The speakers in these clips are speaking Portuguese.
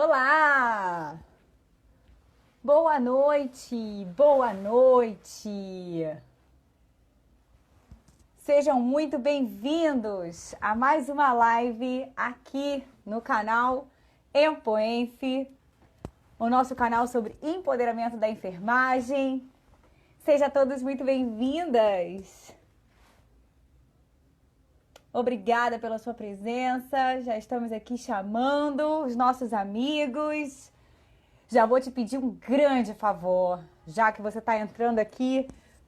Olá! Boa noite! Boa noite! Sejam muito bem-vindos a mais uma live aqui no canal Empoenf, o nosso canal sobre empoderamento da enfermagem. Sejam todos muito bem-vindas! Obrigada pela sua presença. Já estamos aqui chamando os nossos amigos. Já vou te pedir um grande favor, já que você está entrando aqui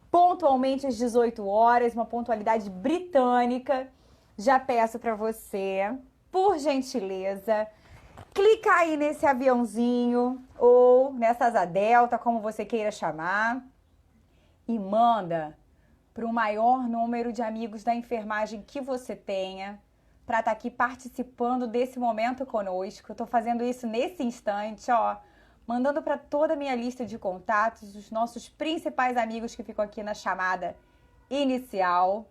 pontualmente às 18 horas, uma pontualidade britânica. Já peço para você, por gentileza, clicar aí nesse aviãozinho ou nessa asa delta, como você queira chamar, e manda para o maior número de amigos da enfermagem que você tenha, para estar aqui participando desse momento conosco. Eu estou fazendo isso nesse instante, ó, mandando para toda a minha lista de contatos, os nossos principais amigos que ficam aqui na chamada inicial,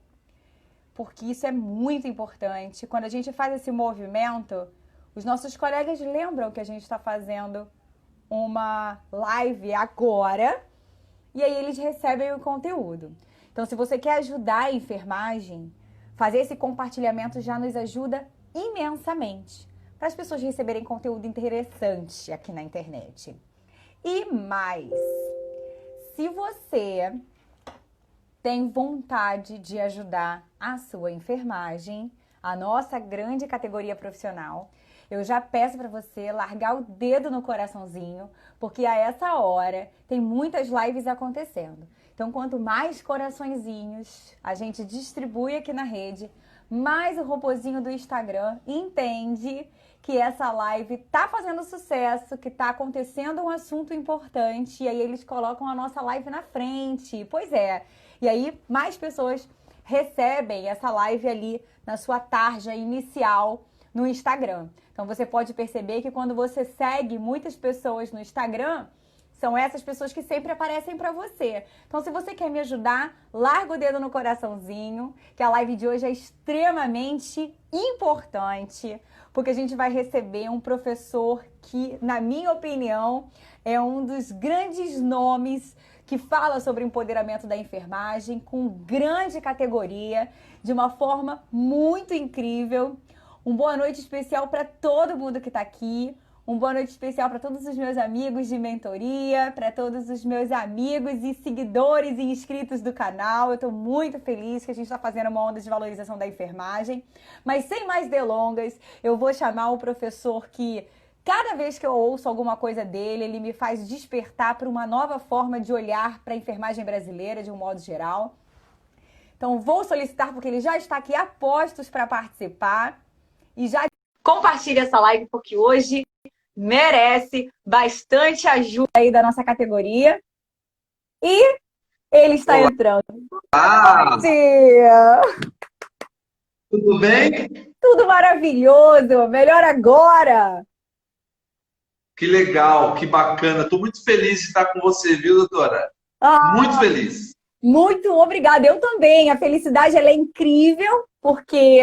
porque isso é muito importante. Quando a gente faz esse movimento, os nossos colegas lembram que a gente está fazendo uma live agora, e aí eles recebem o conteúdo. Então, se você quer ajudar a enfermagem, fazer esse compartilhamento já nos ajuda imensamente para as pessoas receberem conteúdo interessante aqui na internet. E mais, se você tem vontade de ajudar a sua enfermagem, a nossa grande categoria profissional, eu já peço para você largar o dedo no coraçãozinho, porque a essa hora tem muitas lives acontecendo. Então, quanto mais coraçõezinhos a gente distribui aqui na rede, mais o robozinho do Instagram entende que essa live tá fazendo sucesso, que tá acontecendo um assunto importante, e aí eles colocam a nossa live na frente. Pois é. E aí mais pessoas recebem essa live ali na sua tarja inicial no Instagram. Então você pode perceber que quando você segue muitas pessoas no Instagram, são essas pessoas que sempre aparecem para você. Então, se você quer me ajudar, larga o dedo no coraçãozinho, que a live de hoje é extremamente importante, porque a gente vai receber um professor que, na minha opinião, é um dos grandes nomes que fala sobre empoderamento da enfermagem, com grande categoria, de uma forma muito incrível. Um boa noite especial para todo mundo que está aqui. Um boa noite especial para todos os meus amigos de mentoria, para todos os meus amigos e seguidores e inscritos do canal. Eu estou muito feliz que a gente está fazendo uma onda de valorização da enfermagem. Mas sem mais delongas, eu vou chamar o professor que, cada vez que eu ouço alguma coisa dele, ele me faz despertar para uma nova forma de olhar para a enfermagem brasileira de um modo geral. Então vou solicitar, porque ele já está aqui a postos para participar. E já compartilhe essa live, porque hoje merece bastante ajuda aí da nossa categoria. E ele está Olá, entrando. Bom dia! tudo bem? Tudo maravilhoso! Melhor agora! Que legal, que bacana. Estou muito feliz de estar com você, viu, doutora? Muito Ah, feliz. muito obrigada. Eu também. A felicidade ela é incrível, porque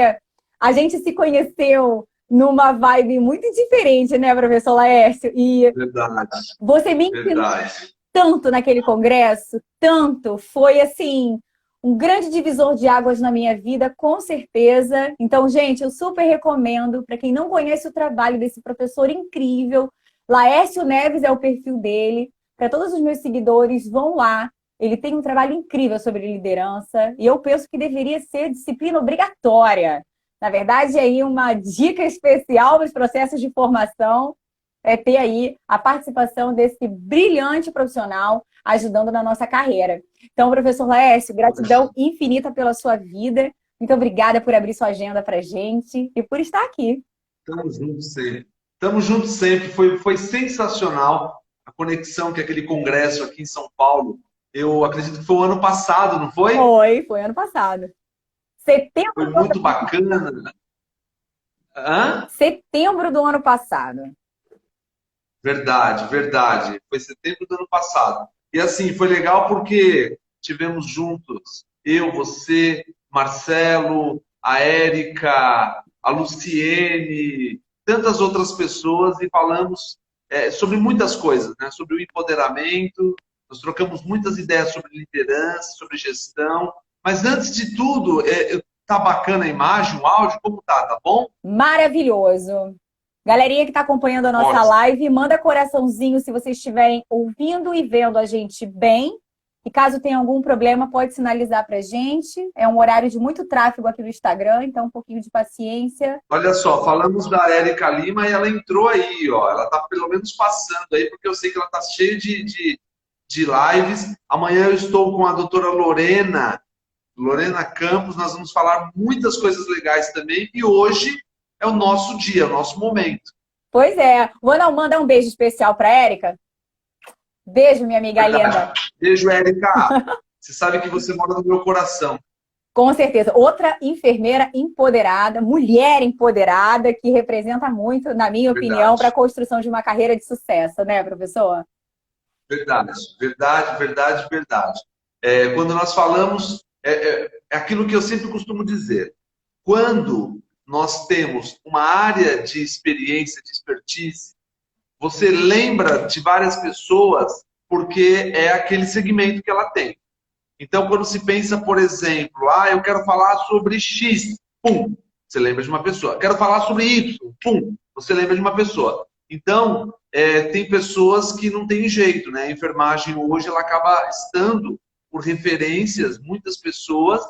a gente se conheceu numa vibe muito diferente, né, professor Laércio? E Verdade, você me ensinou verdade. tanto naquele congresso, tanto, foi assim, um grande divisor de águas na minha vida, com certeza. Então, gente, eu super recomendo, para quem não conhece o trabalho desse professor incrível, Laércio Neves é o perfil dele, para todos os meus seguidores, vão lá. Ele tem um trabalho incrível sobre liderança e eu penso que deveria ser disciplina obrigatória. Na verdade, aí uma dica especial nos processos de formação é ter aí a participação desse brilhante profissional ajudando na nossa carreira. Então, professor Laércio, gratidão infinita pela sua vida. Muito obrigada por abrir sua agenda para a gente e por estar aqui. Estamos juntos sempre. Estamos juntos sempre. Foi sensacional a conexão que aquele congresso aqui em São Paulo. Eu acredito que foi o ano passado, não foi? Foi ano passado. Foi Setembro, muito bacana. Hã? setembro do ano passado. Verdade, verdade. Foi setembro do ano passado. E assim, foi legal porque tivemos juntos, eu, você, Marcelo, a Érica, a Luciene, tantas outras pessoas e falamos sobre muitas coisas, né? Sobre o empoderamento, nós trocamos muitas ideias sobre liderança, sobre gestão, mas antes de tudo, tá bacana a imagem, o áudio, como tá bom? Maravilhoso. Galerinha que está acompanhando a nossa Ótimo. live, manda coraçãozinho se vocês estiverem ouvindo e vendo a gente bem. E caso tenha algum problema, pode sinalizar para a gente. É um horário de muito tráfego aqui no Instagram, então um pouquinho de paciência. Olha só, falamos da Érica Lima e ela entrou aí, ó. Ela tá pelo menos passando aí, porque eu sei que ela tá cheia de lives. Amanhã eu estou com a doutora Lorena Campos, nós vamos falar muitas coisas legais também. E hoje é o nosso dia, o nosso momento. Pois é. Vou mandar um beijo especial para a Érica. Beijo, minha amiga Verdade. linda. Beijo, Érica. Você sabe que você mora no meu coração. Com certeza. Outra enfermeira empoderada, mulher empoderada, que representa muito, na minha opinião, Verdade. para a construção de uma carreira de sucesso, né, professor? Verdade, verdade, verdade, verdade. Quando nós falamos, é aquilo que eu sempre costumo dizer. Quando nós temos uma área de experiência, de expertise, você lembra de várias pessoas porque é aquele segmento que ela tem. Então, quando se pensa, por exemplo, eu quero falar sobre X, pum, você lembra de uma pessoa. Quero falar sobre Y, pum, você lembra de uma pessoa. Então, tem pessoas que não tem jeito, né? A enfermagem hoje, ela acaba estando por referências, muitas pessoas,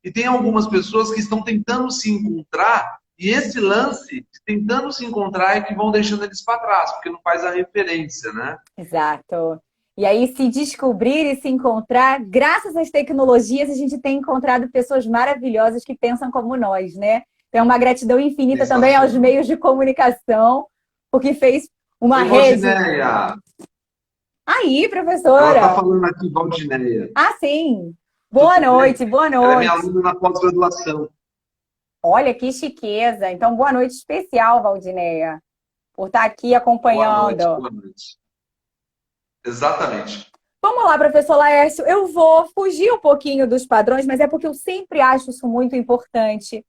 e tem algumas pessoas que estão tentando se encontrar, e esse lance de tentando se encontrar é que vão deixando eles para trás, porque não faz a referência, né? Exato. E aí, se descobrir e se encontrar, graças às tecnologias, a gente tem encontrado pessoas maravilhosas que pensam como nós, né? Tem uma gratidão infinita também aos Sensacional. meios de comunicação, porque fez uma Oi, rede. Valdineia. Aí, Ela está professora. falando aqui, Valdineia. Ah, sim. Boa Tudo bem? noite, boa Ela é minha noite. aluna na pós-graduação. Olha que chiqueza. Então, boa noite especial, Valdineia, por estar aqui Boa noite, acompanhando. boa noite. Exatamente. Vamos lá, professor Laércio. Eu vou fugir um pouquinho dos padrões, mas é porque eu sempre acho isso muito importante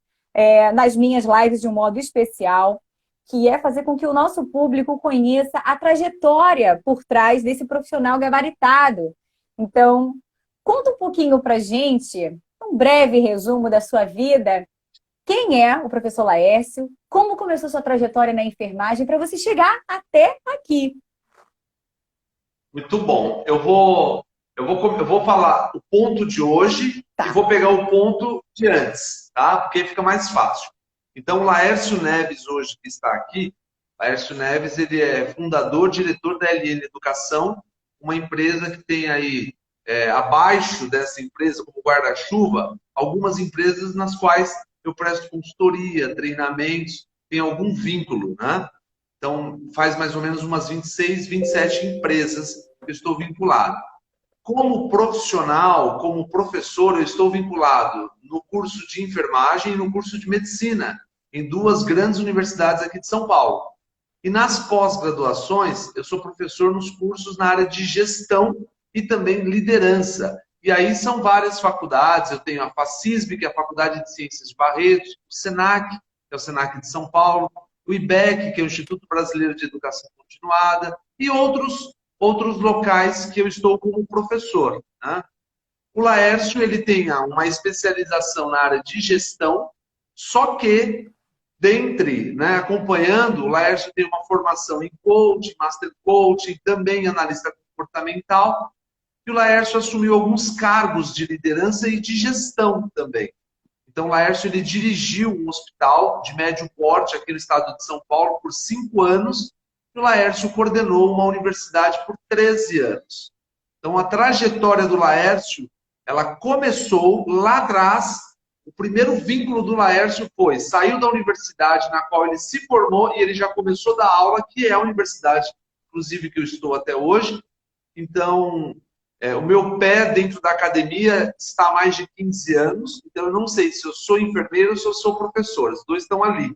nas minhas lives de um modo especial, que é fazer com que o nosso público conheça a trajetória por trás desse profissional gabaritado. Então, conta um pouquinho para gente, um breve resumo da sua vida. Quem é o professor Laércio? Como começou sua trajetória na enfermagem para você chegar até aqui? Muito bom. Eu vou falar o ponto de hoje e Tá. vou pegar o ponto de antes, tá? Porque fica mais fácil. Então, o Laércio Neves, hoje, que está aqui, Laércio Neves, ele é fundador, diretor da LN Educação, uma empresa que tem aí, abaixo dessa empresa, como guarda-chuva, algumas empresas nas quais eu presto consultoria, treinamentos, tem algum vínculo, né? Então, faz mais ou menos umas 26, 27 empresas que eu estou vinculado. Como profissional, como professor, eu estou vinculado no curso de enfermagem e no curso de medicina, em duas grandes universidades aqui de São Paulo. E nas pós-graduações, eu sou professor nos cursos na área de gestão e também liderança. E aí são várias faculdades, eu tenho a FACISB, que é a Faculdade de Ciências de Barretos, o SENAC, que é o SENAC de São Paulo, o IBEC, que é o Instituto Brasileiro de Educação Continuada, e outros locais que eu estou como professor, né? O Laércio, ele tem uma especialização na área de gestão, só que, acompanhando, o Laércio tem uma formação em coaching, master coaching, também analista comportamental, e o Laércio assumiu alguns cargos de liderança e de gestão também. Então, o Laércio, ele dirigiu um hospital de médio porte aqui no estado de São Paulo por 5 anos, e o Laércio coordenou uma universidade por 13 anos. Então, a trajetória do Laércio, ela começou lá atrás. O primeiro vínculo do Laércio foi, saiu da universidade na qual ele se formou e ele já começou a dar aula, que é a universidade, inclusive, que eu estou até hoje. Então, o meu pé dentro da academia está há mais de 15 anos, então eu não sei se eu sou enfermeiro ou se eu sou professor, os dois estão ali.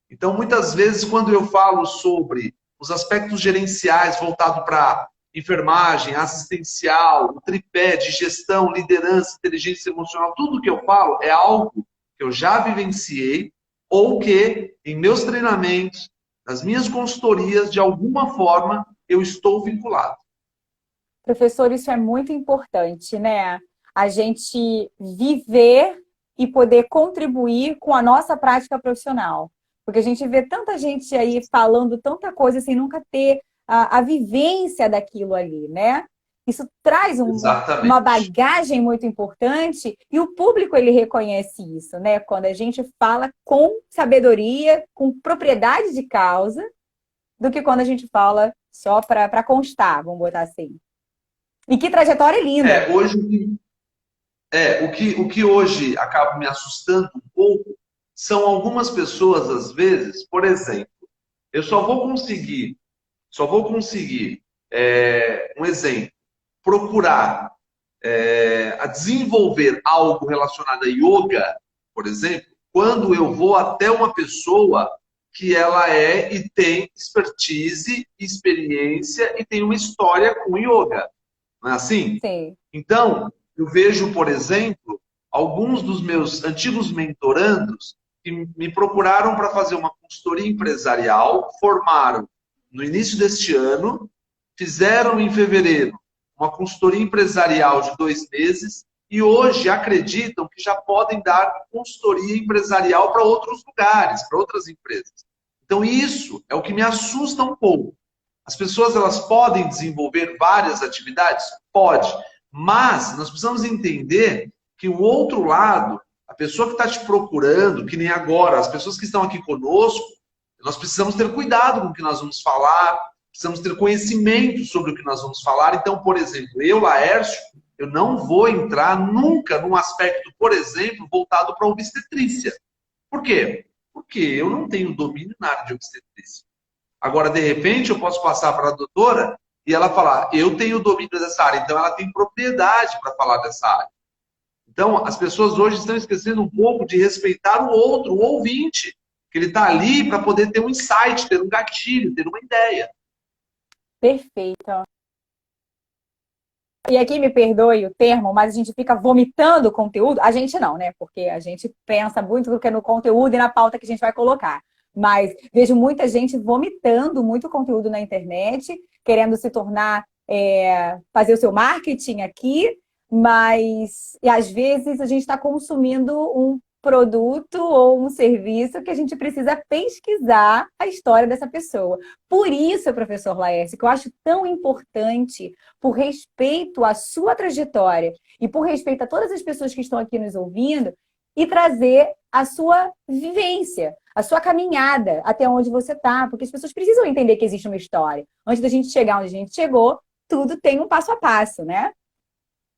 Então, muitas vezes, quando eu falo sobre os aspectos gerenciais voltados para enfermagem, assistencial, o tripé de gestão, liderança, inteligência emocional, tudo que eu falo é algo que eu já vivenciei ou que em meus treinamentos, nas minhas consultorias, de alguma forma, eu estou vinculado. Professor, isso é muito importante, né? A gente viver e poder contribuir com a nossa prática profissional. Porque a gente vê tanta gente aí falando tanta coisa sem nunca ter a vivência daquilo ali, né? Isso traz uma Exatamente. bagagem muito importante e o público ele reconhece isso, né? Quando a gente fala com sabedoria, com propriedade de causa, do que quando a gente fala só para constar, vamos botar assim. E que trajetória linda! Hoje, o que hoje acaba me assustando um pouco são algumas pessoas, às vezes, por exemplo, eu só vou conseguir, um exemplo, procurar a desenvolver algo relacionado a yoga, por exemplo, quando eu vou até uma pessoa que ela e tem expertise, experiência e tem uma história com yoga. Não é assim? Sim. Então, eu vejo, por exemplo, alguns dos meus antigos mentorandos que me procuraram para fazer uma consultoria empresarial, formaram no início deste ano, fizeram em fevereiro uma consultoria empresarial de 2 meses e hoje acreditam que já podem dar consultoria empresarial para outros lugares, para outras empresas. Então, isso é o que me assusta um pouco. As pessoas elas podem desenvolver várias atividades? Pode. Mas nós precisamos entender que o outro lado, a pessoa que está te procurando, que nem agora, as pessoas que estão aqui conosco, nós precisamos ter cuidado com o que nós vamos falar, precisamos ter conhecimento sobre o que nós vamos falar. Então, por exemplo, eu, Laércio, eu não vou entrar nunca num aspecto, por exemplo, voltado para a obstetrícia. Por quê? Porque eu não tenho domínio na área de obstetrícia. Agora, de repente, eu posso passar para a doutora e ela falar, eu tenho domínio dessa área, então ela tem propriedade para falar dessa área. Então, as pessoas hoje estão esquecendo um pouco de respeitar o outro, o ouvinte, que ele está ali para poder ter um insight, ter um gatilho, ter uma ideia. Perfeito. E aqui me perdoe o termo, mas a gente fica vomitando conteúdo. A gente não, né? Porque a gente pensa muito no conteúdo e na pauta que a gente vai colocar. Mas vejo muita gente vomitando muito conteúdo na internet, querendo se tornar, fazer o seu marketing aqui, mas e às vezes a gente está consumindo um produto ou um serviço que a gente precisa pesquisar a história dessa pessoa. Por isso, professor Laércio, que eu acho tão importante, por respeito à sua trajetória e por respeito a todas as pessoas que estão aqui nos ouvindo, e trazer a sua vivência, a sua caminhada até onde você está, porque as pessoas precisam entender que existe uma história. Antes da gente chegar onde a gente chegou, tudo tem um passo a passo, né?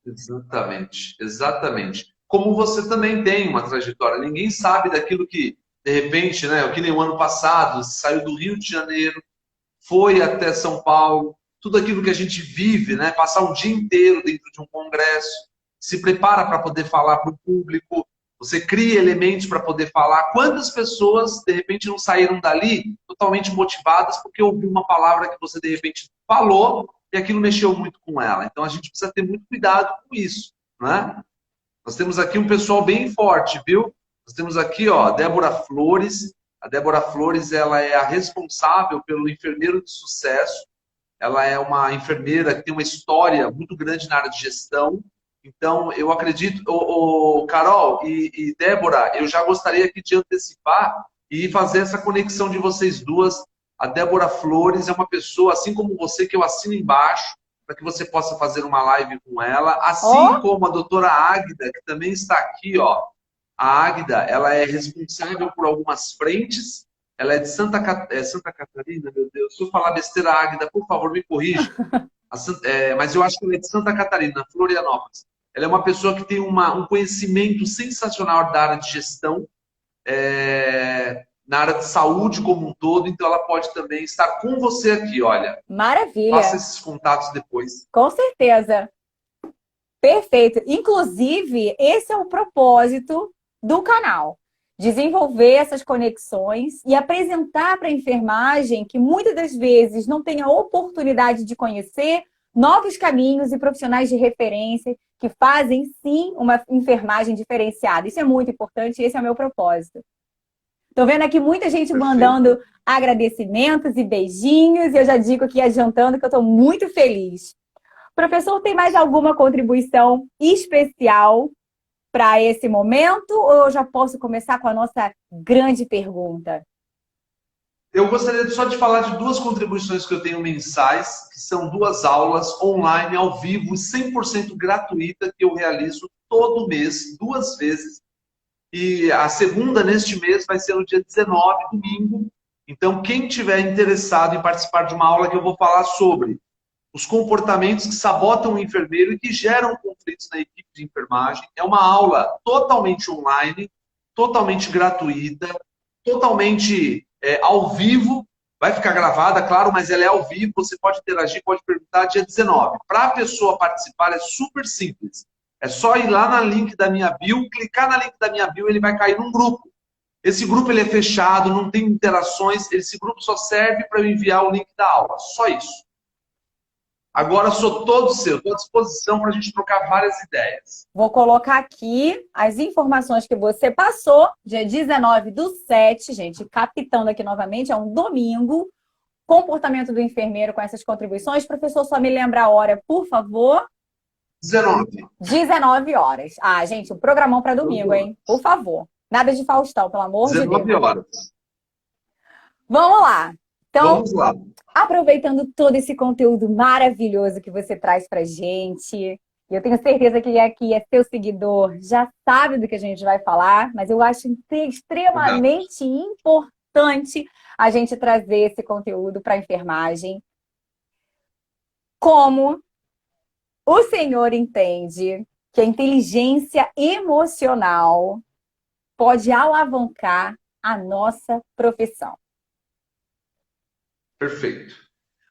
Exatamente, exatamente. Como você também tem uma trajetória, ninguém sabe daquilo que, de repente, né, que nem o ano passado, saiu do Rio de Janeiro, foi até São Paulo, tudo aquilo que a gente vive, né, passar o dia inteiro dentro de um congresso, se prepara para poder falar para o público, você cria elementos para poder falar. Quantas pessoas, de repente, não saíram dali totalmente motivadas porque ouviu uma palavra que você, de repente, falou e aquilo mexeu muito com ela. Então, a gente precisa ter muito cuidado com isso, né? Nós temos aqui um pessoal bem forte, viu? Nós temos aqui, ó, a Débora Flores. A Débora Flores, ela é a responsável pelo Enfermeiro de Sucesso. Ela é uma enfermeira que tem uma história muito grande na área de gestão. Então, eu acredito, Carol e Débora, eu já gostaria aqui de antecipar e fazer essa conexão de vocês duas. A Débora Flores é uma pessoa, assim como você, que eu assino embaixo, para que você possa fazer uma live com ela, assim como a doutora Águida, que também está aqui, ó. A Águida, ela é responsável por algumas frentes, ela é de Santa Catarina, meu Deus, se eu falar besteira, Águida, por favor, me corrija. Mas eu acho que ela é de Santa Catarina, Florianópolis. Ela é uma pessoa que tem um conhecimento sensacional da área de gestão, na área de saúde como um todo, então ela pode também estar com você aqui, olha. Maravilha. Faça esses contatos depois. Com certeza. Perfeito. Inclusive, esse é o propósito do canal. Desenvolver essas conexões e apresentar para a enfermagem, que muitas das vezes não tem a oportunidade de conhecer, novos caminhos e profissionais de referência que fazem, sim, uma enfermagem diferenciada. Isso é muito importante e esse é o meu propósito. Tô vendo aqui muita gente Perfeito. mandando agradecimentos e beijinhos, e eu já digo aqui adiantando que eu estou muito feliz. Professor, tem mais alguma contribuição especial para esse momento, ou eu já posso começar com a nossa grande pergunta? Eu gostaria só de falar de duas contribuições que eu tenho mensais, que são duas aulas online, ao vivo, 100% gratuita, que eu realizo todo mês, 2 vezes. E a segunda, neste mês, vai ser no dia 19, domingo. Então, quem tiver interessado em participar de uma aula que eu vou falar sobre os comportamentos que sabotam o enfermeiro e que geram conflitos na equipe de enfermagem, é uma aula totalmente online, totalmente gratuita, totalmente ao vivo. Vai ficar gravada, claro, mas ela é ao vivo, você pode interagir, pode perguntar dia 19. Para a pessoa participar é super simples. É só ir lá na link da minha bio, clicar na link da minha bio, ele vai cair num grupo. Esse grupo ele é fechado, não tem interações, esse grupo só serve para eu enviar o link da aula, só isso. Agora sou todo seu, estou à disposição para a gente trocar várias ideias. Vou colocar aqui as informações que você passou, dia 19/7, gente, captando aqui novamente, é um domingo. Comportamento do enfermeiro com essas contribuições. Professor, só me lembra a hora, por favor. 19. 19 horas. Ah, gente, um programão para domingo, hein? Por favor. Nada de Faustão, pelo amor de 19 Deus. horas. Vamos lá. Então, Vamos lá. aproveitando todo esse conteúdo maravilhoso que você traz pra gente, e eu tenho certeza que aqui é seu seguidor, já sabe do que a gente vai falar, mas eu acho extremamente importante a gente trazer esse conteúdo para a enfermagem. Como o senhor entende que a inteligência emocional pode alavancar a nossa profissão? Perfeito.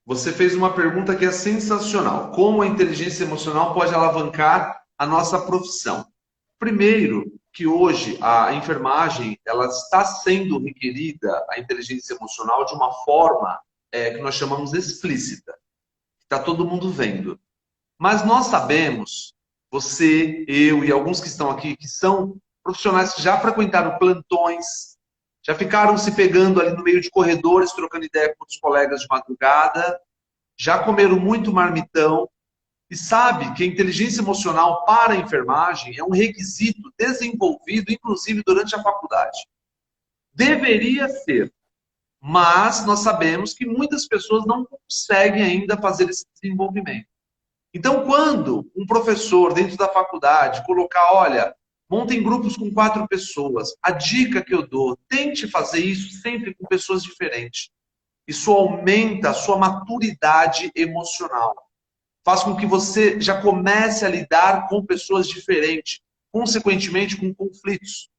Você fez uma pergunta que é sensacional. Como a inteligência emocional pode alavancar a nossa profissão? Primeiro, que hoje a enfermagem ela está sendo requerida, a inteligência emocional, de uma forma que nós chamamos explícita. Está todo mundo vendo. Mas nós sabemos, você, eu e alguns que estão aqui, que são profissionais que já frequentaram plantões, já ficaram se pegando ali no meio de corredores, trocando ideia com os colegas de madrugada, já comeram muito marmitão e sabe que a inteligência emocional para a enfermagem é um requisito desenvolvido, inclusive, durante a faculdade. Deveria ser, mas nós sabemos que muitas pessoas não conseguem ainda fazer esse desenvolvimento. Então, quando um professor dentro da faculdade colocar, olha, montem grupos com 4 pessoas, a dica que eu dou, tente fazer isso sempre com pessoas diferentes. Isso aumenta a sua maturidade emocional. Faz com que você já comece a lidar com pessoas diferentes, consequentemente com conflitos.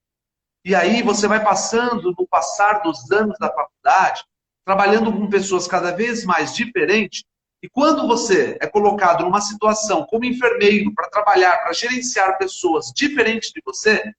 E aí você vai passando, no passar dos anos da faculdade, trabalhando com pessoas cada vez mais diferentes. E quando você é colocado numa situação como enfermeiro para trabalhar, para gerenciar pessoas diferentes de você,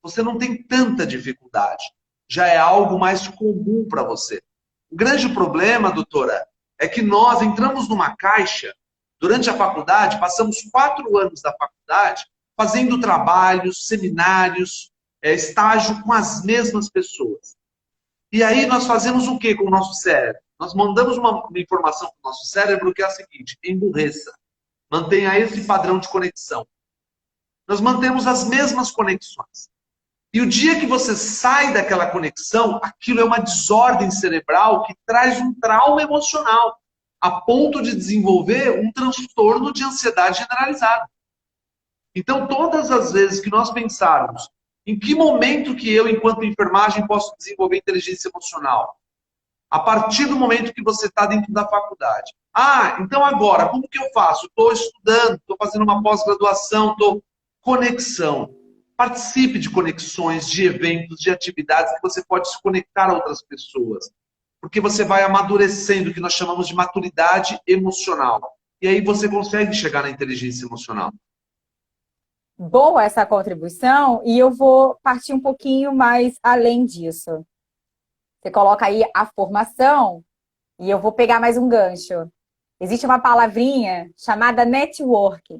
você não tem tanta dificuldade. Já é algo mais comum para você. O grande problema, doutora, é que nós entramos numa caixa, durante a faculdade, passamos 4 anos da faculdade fazendo trabalhos, seminários, estágio com as mesmas pessoas. E aí nós fazemos o que com o nosso cérebro? Nós mandamos uma informação para o nosso cérebro que é a seguinte: emburreça, mantenha esse padrão de conexão. Nós mantemos as mesmas conexões. E o dia que você sai daquela conexão, aquilo é uma desordem cerebral que traz um trauma emocional, a ponto de desenvolver um transtorno de ansiedade generalizada. Então, todas as vezes que nós pensarmos em que momento que eu, enquanto enfermagem, posso desenvolver inteligência emocional? A partir do momento que você está dentro da faculdade. Ah, então agora, como que eu faço? Estou estudando, estou fazendo uma pós-graduação, estou... Conexão. Participe de conexões, de eventos, de atividades que você pode se conectar a outras pessoas. Porque você vai amadurecendo o que nós chamamos de maturidade emocional. E aí você consegue chegar na inteligência emocional. Boa essa contribuição, e eu vou partir um pouquinho mais além disso. Você coloca aí a formação, e eu vou pegar mais um gancho. Existe uma palavrinha chamada networking.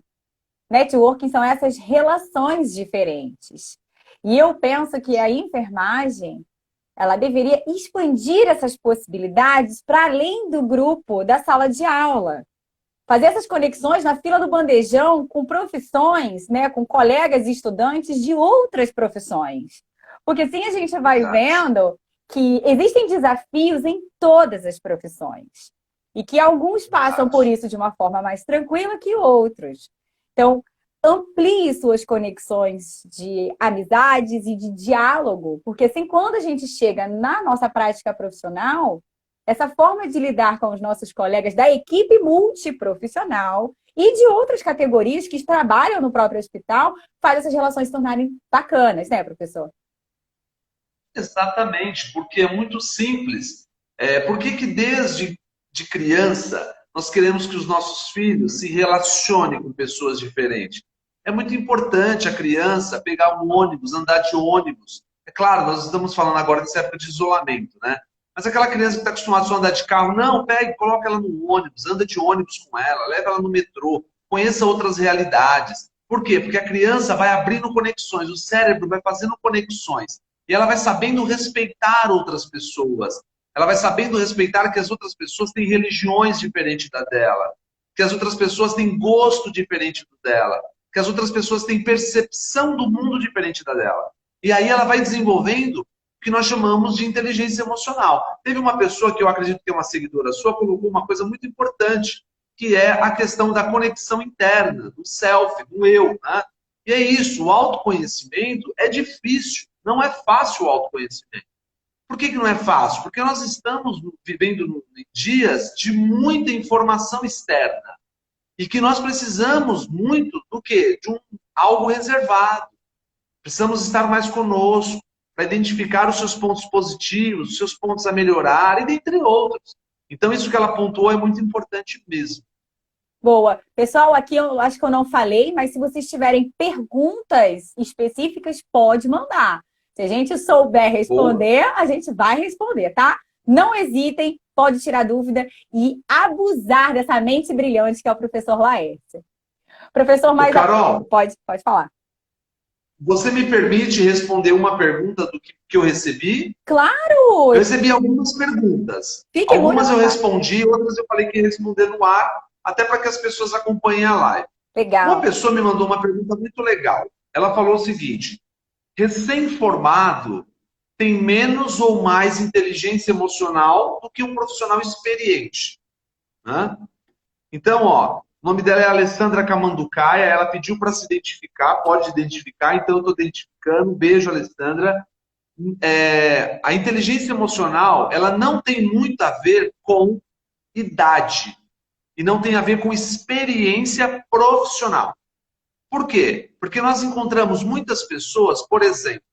Networking são essas relações diferentes. E eu penso que a enfermagem ela deveria expandir essas possibilidades para além do grupo da sala de aula. Fazer essas conexões na fila do bandejão com profissões, né, com colegas e estudantes de outras profissões. Porque assim a gente vai vendo que existem desafios em todas as profissões. E que alguns passam por isso de uma forma mais tranquila que outros. Então, amplie suas conexões de amizades e de diálogo, porque assim, quando a gente chega na nossa prática profissional, essa forma de lidar com os nossos colegas da equipe multiprofissional e de outras categorias que trabalham no próprio hospital faz essas relações se tornarem bacanas, né, professor? Exatamente, porque é muito simples. Por que que desde de criança nós queremos que os nossos filhos se relacionem com pessoas diferentes? É muito importante a criança pegar um ônibus, andar de ônibus. É claro, nós estamos falando agora dessa época de isolamento, né? Mas aquela criança que está acostumada só a andar de carro, não, pegue, coloca ela no ônibus, anda de ônibus com ela, leva ela no metrô, conheça outras realidades. Por quê? Porque a criança vai abrindo conexões, o cérebro vai fazendo conexões. E ela vai sabendo respeitar outras pessoas. Ela vai sabendo respeitar que as outras pessoas têm religiões diferentes da dela, que as outras pessoas têm gosto diferente do dela, que as outras pessoas têm percepção do mundo diferente da dela. E aí ela vai desenvolvendo o que nós chamamos de inteligência emocional. Teve uma pessoa que eu acredito que é uma seguidora sua, colocou uma coisa muito importante, que é a questão da conexão interna, do self, do eu, né? E é isso, o autoconhecimento é difícil, não é fácil o autoconhecimento. Por que não é fácil? Porque nós estamos vivendo dias de muita informação externa e que nós precisamos muito do quê? De algo reservado. Precisamos estar mais conosco para identificar os seus pontos positivos, os seus pontos a melhorar e dentre outros. Então isso que ela pontuou é muito importante mesmo. Boa. Pessoal, aqui eu acho que eu não falei, mas se vocês tiverem perguntas específicas, pode mandar. Se a gente souber responder, a gente vai responder, tá? Não hesitem, pode tirar dúvida e abusar dessa mente brilhante que é o professor Laércio. Professor, mais... Carol, pode falar. Você me permite responder uma pergunta do que eu recebi? Claro! Eu recebi algumas perguntas. Fique algumas muito eu respondi, outras eu falei que ia responder no ar, até para que as pessoas acompanhem a live. legal. Uma pessoa me mandou uma pergunta muito legal. Ela falou o seguinte: recém-formado tem menos ou mais inteligência emocional do que um profissional experiente, né? Então, ó, o nome dela é Alessandra Camanducaia, ela pediu para se identificar, pode identificar, então eu estou identificando. Beijo, Alessandra. A inteligência emocional, ela não tem muito a ver com idade e não tem a ver com experiência profissional. Por quê? Porque nós encontramos muitas pessoas, por exemplo,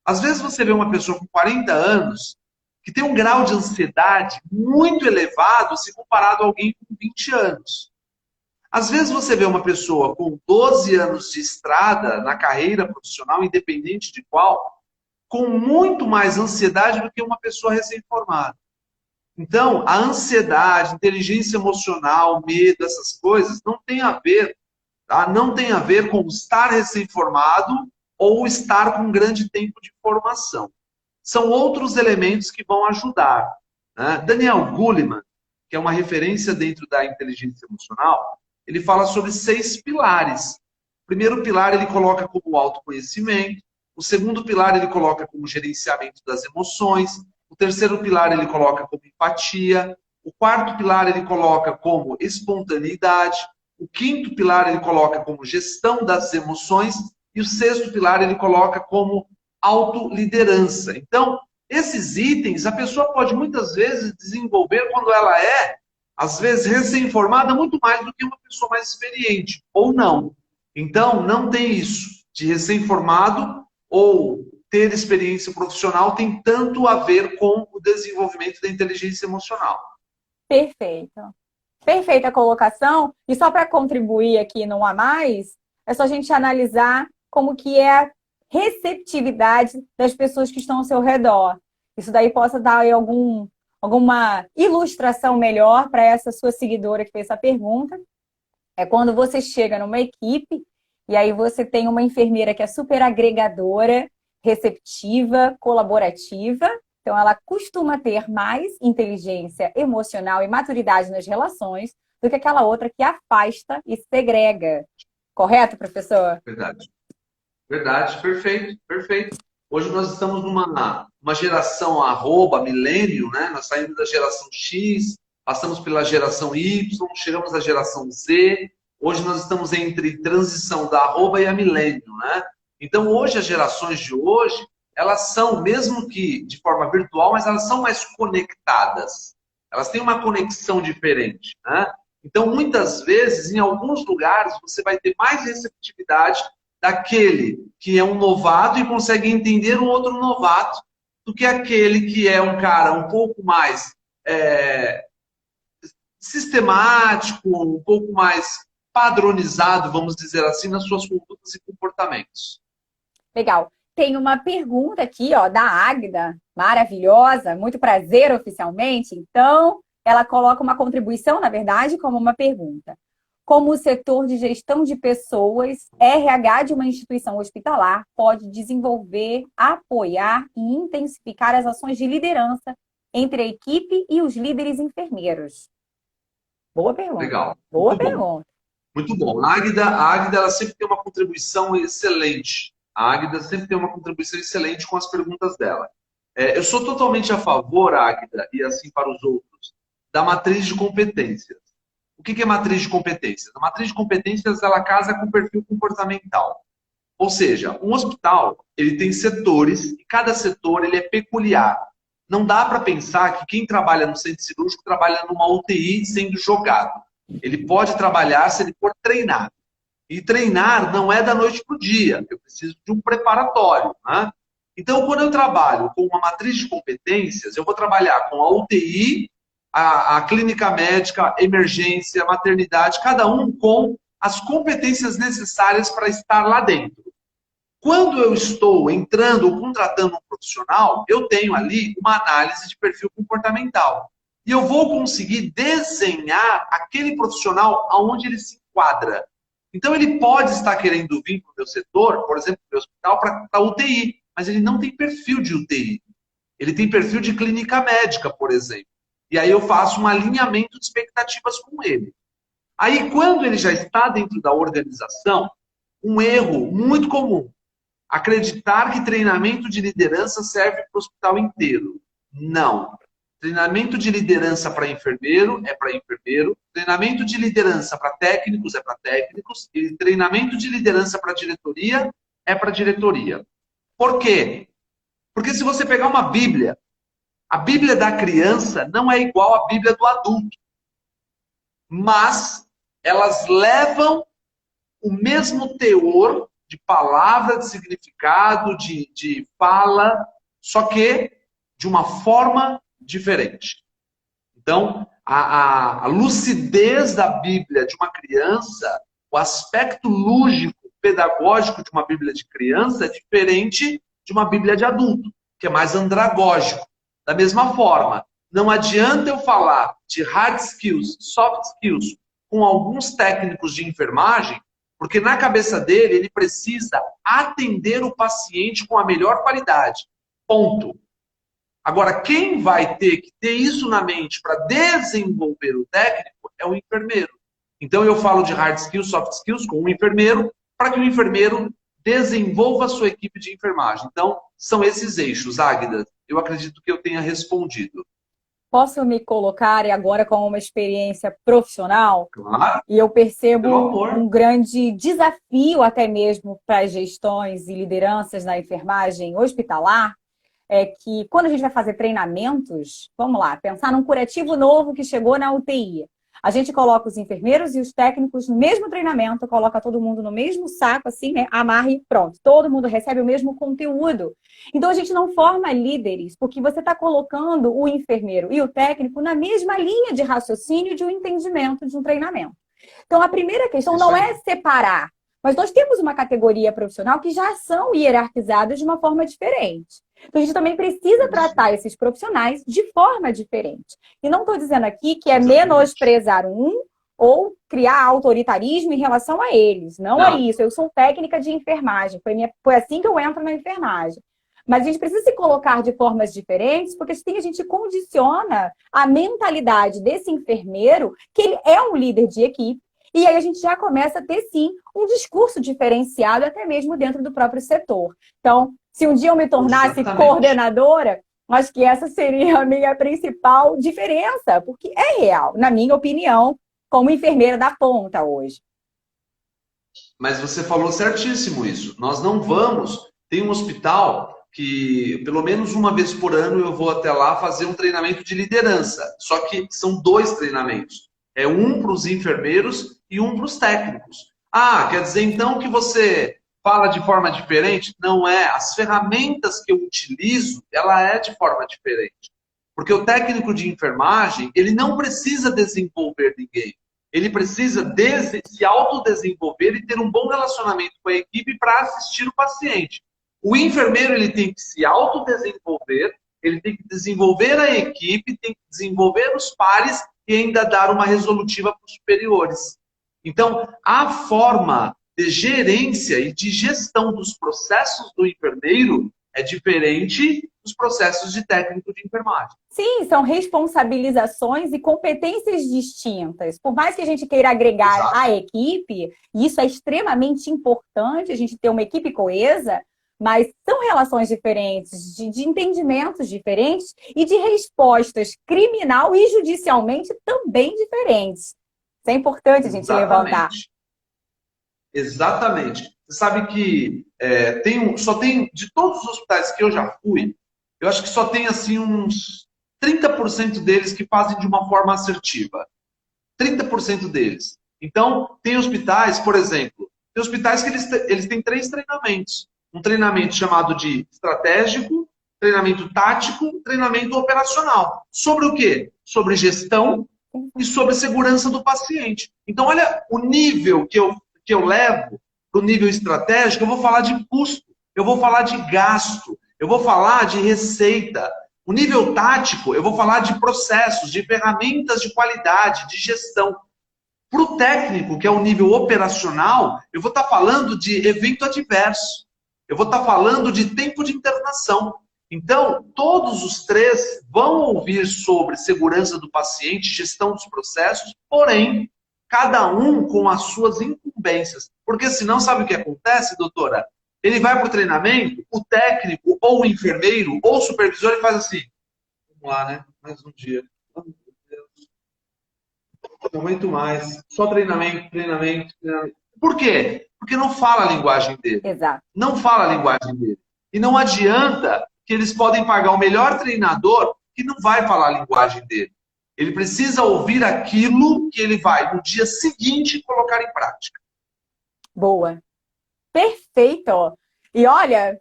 às vezes você vê uma pessoa com 40 anos que tem um grau de ansiedade muito elevado se comparado a alguém com 20 anos. Às vezes você vê uma pessoa com 12 anos de estrada na carreira profissional, independente de qual, com muito mais ansiedade do que uma pessoa recém-formada. Então, a ansiedade, inteligência emocional, medo, essas coisas, não tem a ver, tá? Não tem a ver com estar recém-formado ou estar com um grande tempo de formação. São outros elementos que vão ajudar, né? Daniel Goleman, que é uma referência dentro da inteligência emocional, ele fala sobre 6 pilares. O primeiro pilar ele coloca como autoconhecimento, o segundo pilar ele coloca como gerenciamento das emoções, o terceiro pilar ele coloca como empatia, o quarto pilar ele coloca como espontaneidade, o quinto pilar ele coloca como gestão das emoções e o sexto pilar ele coloca como autoliderança. Então, esses itens a pessoa pode muitas vezes desenvolver quando ela é, às vezes, recém-formada, muito mais do que uma pessoa mais experiente, ou não. Então, não tem isso de recém-formado ou ter experiência profissional tem tanto a ver com o desenvolvimento da inteligência emocional. Perfeito. Perfeita colocação. E só para contribuir aqui no a mais, é só a gente analisar como que é a receptividade das pessoas que estão ao seu redor. Isso daí possa dar aí alguma ilustração melhor para essa sua seguidora que fez essa pergunta. É quando você chega numa equipe e aí você tem uma enfermeira que é super agregadora, receptiva, colaborativa. Então, ela costuma ter mais inteligência emocional e maturidade nas relações do que aquela outra que afasta e segrega. Correto, professor? Verdade. Verdade, perfeito, perfeito. Hoje nós estamos numa geração arroba, milênio, né? Nós saímos da geração X, passamos pela geração Y, chegamos à geração Z. Hoje nós estamos entre transição da arroba e a milênio, né? Então hoje as gerações de hoje, elas são, mesmo que de forma virtual, mas elas são mais conectadas. Elas têm uma conexão diferente, né? Então muitas vezes, em alguns lugares, você vai ter mais receptividade daquele que é um novato e consegue entender um outro novato do que aquele que é um cara um pouco mais sistemático, um pouco mais padronizado, vamos dizer assim, nas suas condutas e comportamentos. Legal. Tem uma pergunta aqui, ó, da Águida, maravilhosa, muito prazer oficialmente. Então, ela coloca uma contribuição, na verdade, como uma pergunta. Como o setor de gestão de pessoas, RH de uma instituição hospitalar pode desenvolver, apoiar e intensificar as ações de liderança entre a equipe e os líderes enfermeiros? Boa pergunta. Legal. Boa pergunta. Muito bom. A Águida ela sempre tem uma contribuição excelente. A Águida sempre tem uma contribuição excelente com as perguntas dela. Eu sou totalmente a favor, Águida, e assim para os outros, da matriz de competências. O que é matriz de competências? A matriz de competências ela casa com o perfil comportamental. Ou seja, um hospital ele tem setores e cada setor ele é peculiar. Não dá para pensar que quem trabalha no centro cirúrgico trabalha numa UTI sendo jogado. Ele pode trabalhar se ele for treinado. E treinar não é da noite para o dia. Eu preciso de um preparatório. Né? Então, quando eu trabalho com uma matriz de competências, eu vou trabalhar com a UTI, a clínica médica, emergência, maternidade, cada um com as competências necessárias para estar lá dentro. Quando eu estou entrando ou contratando um profissional, eu tenho ali uma análise de perfil comportamental. E eu vou conseguir desenhar aquele profissional aonde ele se enquadra. Então, ele pode estar querendo vir para o meu setor, por exemplo, para o meu hospital, para UTI, mas ele não tem perfil de UTI. Ele tem perfil de clínica médica, por exemplo. E aí eu faço um alinhamento de expectativas com ele. Aí, quando ele já está dentro da organização, um erro muito comum, acreditar que treinamento de liderança serve para o hospital inteiro. Não. Treinamento de liderança para enfermeiro é para enfermeiro, treinamento de liderança para técnicos é para técnicos, e treinamento de liderança para diretoria é para diretoria. Por quê? Porque se você pegar uma Bíblia, a Bíblia da criança não é igual à Bíblia do adulto. Mas elas levam o mesmo teor de palavra, de significado, de fala, só que de uma forma diferente. Então, a lucidez da Bíblia de uma criança, o aspecto lúdico, pedagógico de uma Bíblia de criança é diferente de uma Bíblia de adulto, que é mais andragógico. Da mesma forma, não adianta eu falar de hard skills, soft skills, com alguns técnicos de enfermagem, porque na cabeça dele, ele precisa atender o paciente com a melhor qualidade. Ponto. Agora, quem vai ter que ter isso na mente para desenvolver o técnico é o enfermeiro. Então, eu falo de hard skills, soft skills com o enfermeiro, para que o enfermeiro desenvolva a sua equipe de enfermagem. Então, são esses eixos, Águida. Eu acredito que eu tenha respondido. Posso me colocar agora com uma experiência profissional? Claro. E eu percebo um grande desafio até mesmo para as gestões e lideranças na enfermagem hospitalar, é que quando a gente vai fazer treinamentos, vamos lá, pensar num curativo novo que chegou na UTI. A gente coloca os enfermeiros e os técnicos no mesmo treinamento, coloca todo mundo no mesmo saco, assim, né? Amarra e pronto. Todo mundo recebe o mesmo conteúdo. Então, a gente não forma líderes, porque você está colocando o enfermeiro e o técnico na mesma linha de raciocínio de um entendimento de um treinamento. Então, a primeira questão não é separar, mas nós temos uma categoria profissional que já são hierarquizadas de uma forma diferente. Então, a gente também precisa tratar esses profissionais de forma diferente. E não estou dizendo aqui que é menosprezar um ou criar autoritarismo em relação a eles. Não é isso. Eu sou técnica de enfermagem. Foi assim que eu entro na enfermagem. Mas a gente precisa se colocar de formas diferentes, porque assim a gente condiciona a mentalidade desse enfermeiro, que ele é um líder de equipe, e aí a gente já começa a ter, sim, um discurso diferenciado, até mesmo dentro do próprio setor. Então, se um dia eu me tornasse Exatamente. coordenadora, acho que essa seria a minha principal diferença, porque é real, na minha opinião, como enfermeira da ponta hoje. Mas você falou certíssimo isso. Nós não vamos. Tem um hospital que, pelo menos uma vez por ano, eu vou até lá fazer um treinamento de liderança. Só que são dois treinamentos. É um para os enfermeiros e um para os técnicos. Ah, quer dizer então que você fala de forma diferente? Não é. As ferramentas que eu utilizo, ela é de forma diferente. Porque o técnico de enfermagem, ele não precisa desenvolver ninguém. Ele precisa se autodesenvolver e ter um bom relacionamento com a equipe para assistir o paciente. O enfermeiro ele tem que se autodesenvolver, ele tem que desenvolver a equipe, tem que desenvolver os pares e ainda dar uma resolutiva para os superiores. Então, a forma de gerência e de gestão dos processos do enfermeiro é diferente dos processos de técnico de enfermagem. Sim, são responsabilizações e competências distintas. Por mais que a gente queira agregar Exato. a equipe, e isso é extremamente importante, a gente ter uma equipe coesa, mas são relações diferentes, de entendimentos diferentes e de respostas criminal e judicialmente também diferentes. Isso é importante a gente levantar. Exatamente. Exatamente. Você sabe que só tem, de todos os hospitais que eu já fui, eu acho que só tem assim uns 30% deles que fazem de uma forma assertiva. 30% deles. Então, tem hospitais, por exemplo, tem hospitais que eles têm 3 treinamentos. Um treinamento chamado de estratégico, treinamento tático, treinamento operacional. Sobre o quê? Sobre gestão e sobre segurança do paciente. Então, olha o nível que eu levo para o nível estratégico, eu vou falar de custo, eu vou falar de gasto, eu vou falar de receita. O nível tático, eu vou falar de processos, de ferramentas de qualidade, de gestão. Para o técnico, que é o nível operacional, eu vou estar falando de evento adverso. Eu vou estar falando de tempo de internação. Então, todos os três vão ouvir sobre segurança do paciente, gestão dos processos, porém, cada um com as suas incumbências. Porque senão, sabe o que acontece, doutora? Ele vai para o treinamento, o técnico, ou o enfermeiro, ou o supervisor, e faz assim, vamos lá, né? Mais um dia. Não aguento mais. Só treinamento, treinamento, treinamento. Por quê? Porque não fala a linguagem dele. Exato. Não fala a linguagem dele. E não adianta que eles podem pagar o melhor treinador que não vai falar a linguagem dele. Ele precisa ouvir aquilo que ele vai, no dia seguinte, colocar em prática. Boa. Perfeito. E olha,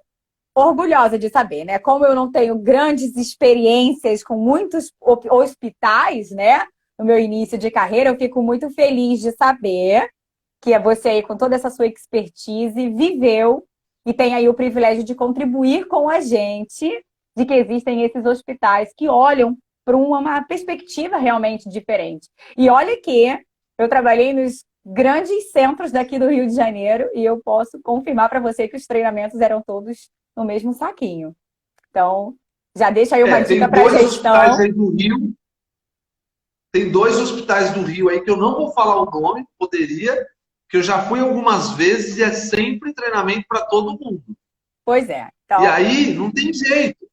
orgulhosa de saber, né? Como eu não tenho grandes experiências com muitos hospitais, né? No meu início de carreira, eu fico muito feliz de saber que você aí, com toda essa sua expertise, viveu e tem aí o privilégio de contribuir com a gente, de que existem esses hospitais que olham para uma perspectiva realmente diferente. E olha que eu trabalhei nos grandes centros daqui do Rio de Janeiro e eu posso confirmar para você que os treinamentos eram todos no mesmo saquinho. Então, já deixa aí uma dica para a gestão. Hospitais aí do Rio, tem 2 hospitais do Rio aí que eu não vou falar o nome, poderia, que eu já fui algumas vezes e é sempre treinamento para todo mundo. Pois é. Então... E aí, não tem jeito.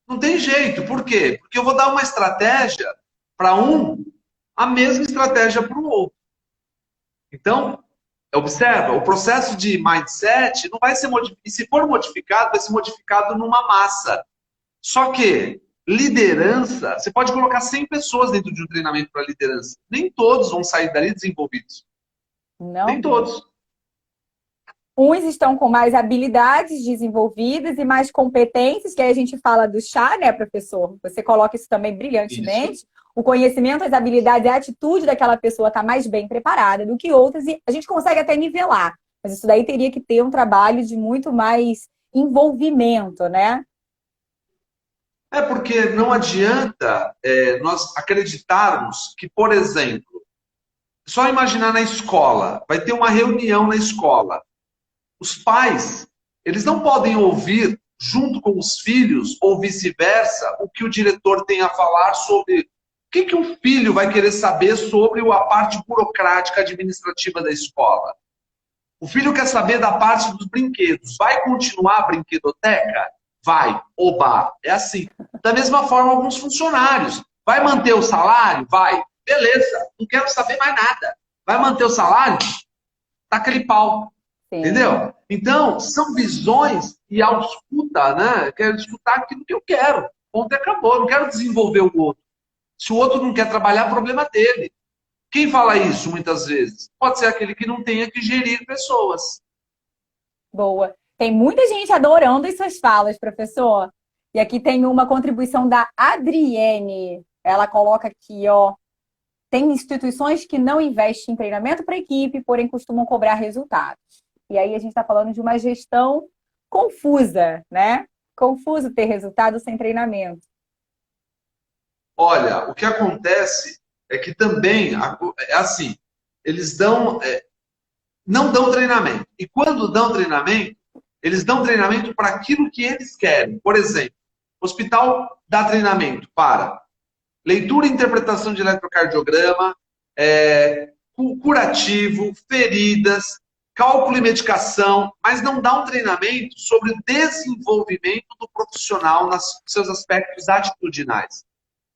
Não tem jeito. Por quê? Porque eu vou dar uma estratégia para um, a mesma estratégia para o outro. Então, observa, o processo de mindset não vai ser modificado. E se for modificado, vai ser modificado numa massa. Só que liderança, você pode colocar 100 pessoas dentro de um treinamento para liderança. Nem todos vão sair dali desenvolvidos. Não. Nem todos. Uns estão com mais habilidades desenvolvidas e mais competências, que aí a gente fala do chá, né, professor? Você coloca isso também brilhantemente. Isso. O conhecimento, as habilidades, a atitude daquela pessoa está mais bem preparada do que outras e a gente consegue até nivelar. Mas isso daí teria que ter um trabalho de muito mais envolvimento, né? É porque não adianta nós acreditarmos que, por exemplo, só imaginar na escola, vai ter uma reunião na escola. Os pais, eles não podem ouvir junto com os filhos, ou vice-versa, o que o diretor tem a falar sobre o que um filho vai querer saber sobre a parte burocrática administrativa da escola. O filho quer saber da parte dos brinquedos. Vai continuar a brinquedoteca? Vai. Oba. É assim. Da mesma forma, alguns funcionários. Vai manter o salário? Vai. Beleza. Não quero saber mais nada. Vai manter o salário? Tá aquele pau. Sim. Entendeu? Então, são visões e ao escuta, né? Eu quero escutar aquilo que eu quero. Ponto e acabou. Eu não quero desenvolver o outro. Se o outro não quer trabalhar, problema dele. Quem fala isso muitas vezes? Pode ser aquele que não tenha que gerir pessoas. Boa. Tem muita gente adorando as suas falas, professor. E aqui tem uma contribuição da Adriene. Ela coloca aqui, ó. Tem instituições que não investem em treinamento para a equipe, porém costumam cobrar resultados. E aí a gente está falando de uma gestão confusa, né? Confuso ter resultado sem treinamento. Olha, o que acontece é que também, é assim, eles não dão treinamento. E quando dão treinamento, eles dão treinamento para aquilo que eles querem. Por exemplo, o hospital dá treinamento para leitura e interpretação de eletrocardiograma, curativo, feridas, cálculo e medicação, mas não dá um treinamento sobre o desenvolvimento do profissional nos seus aspectos atitudinais.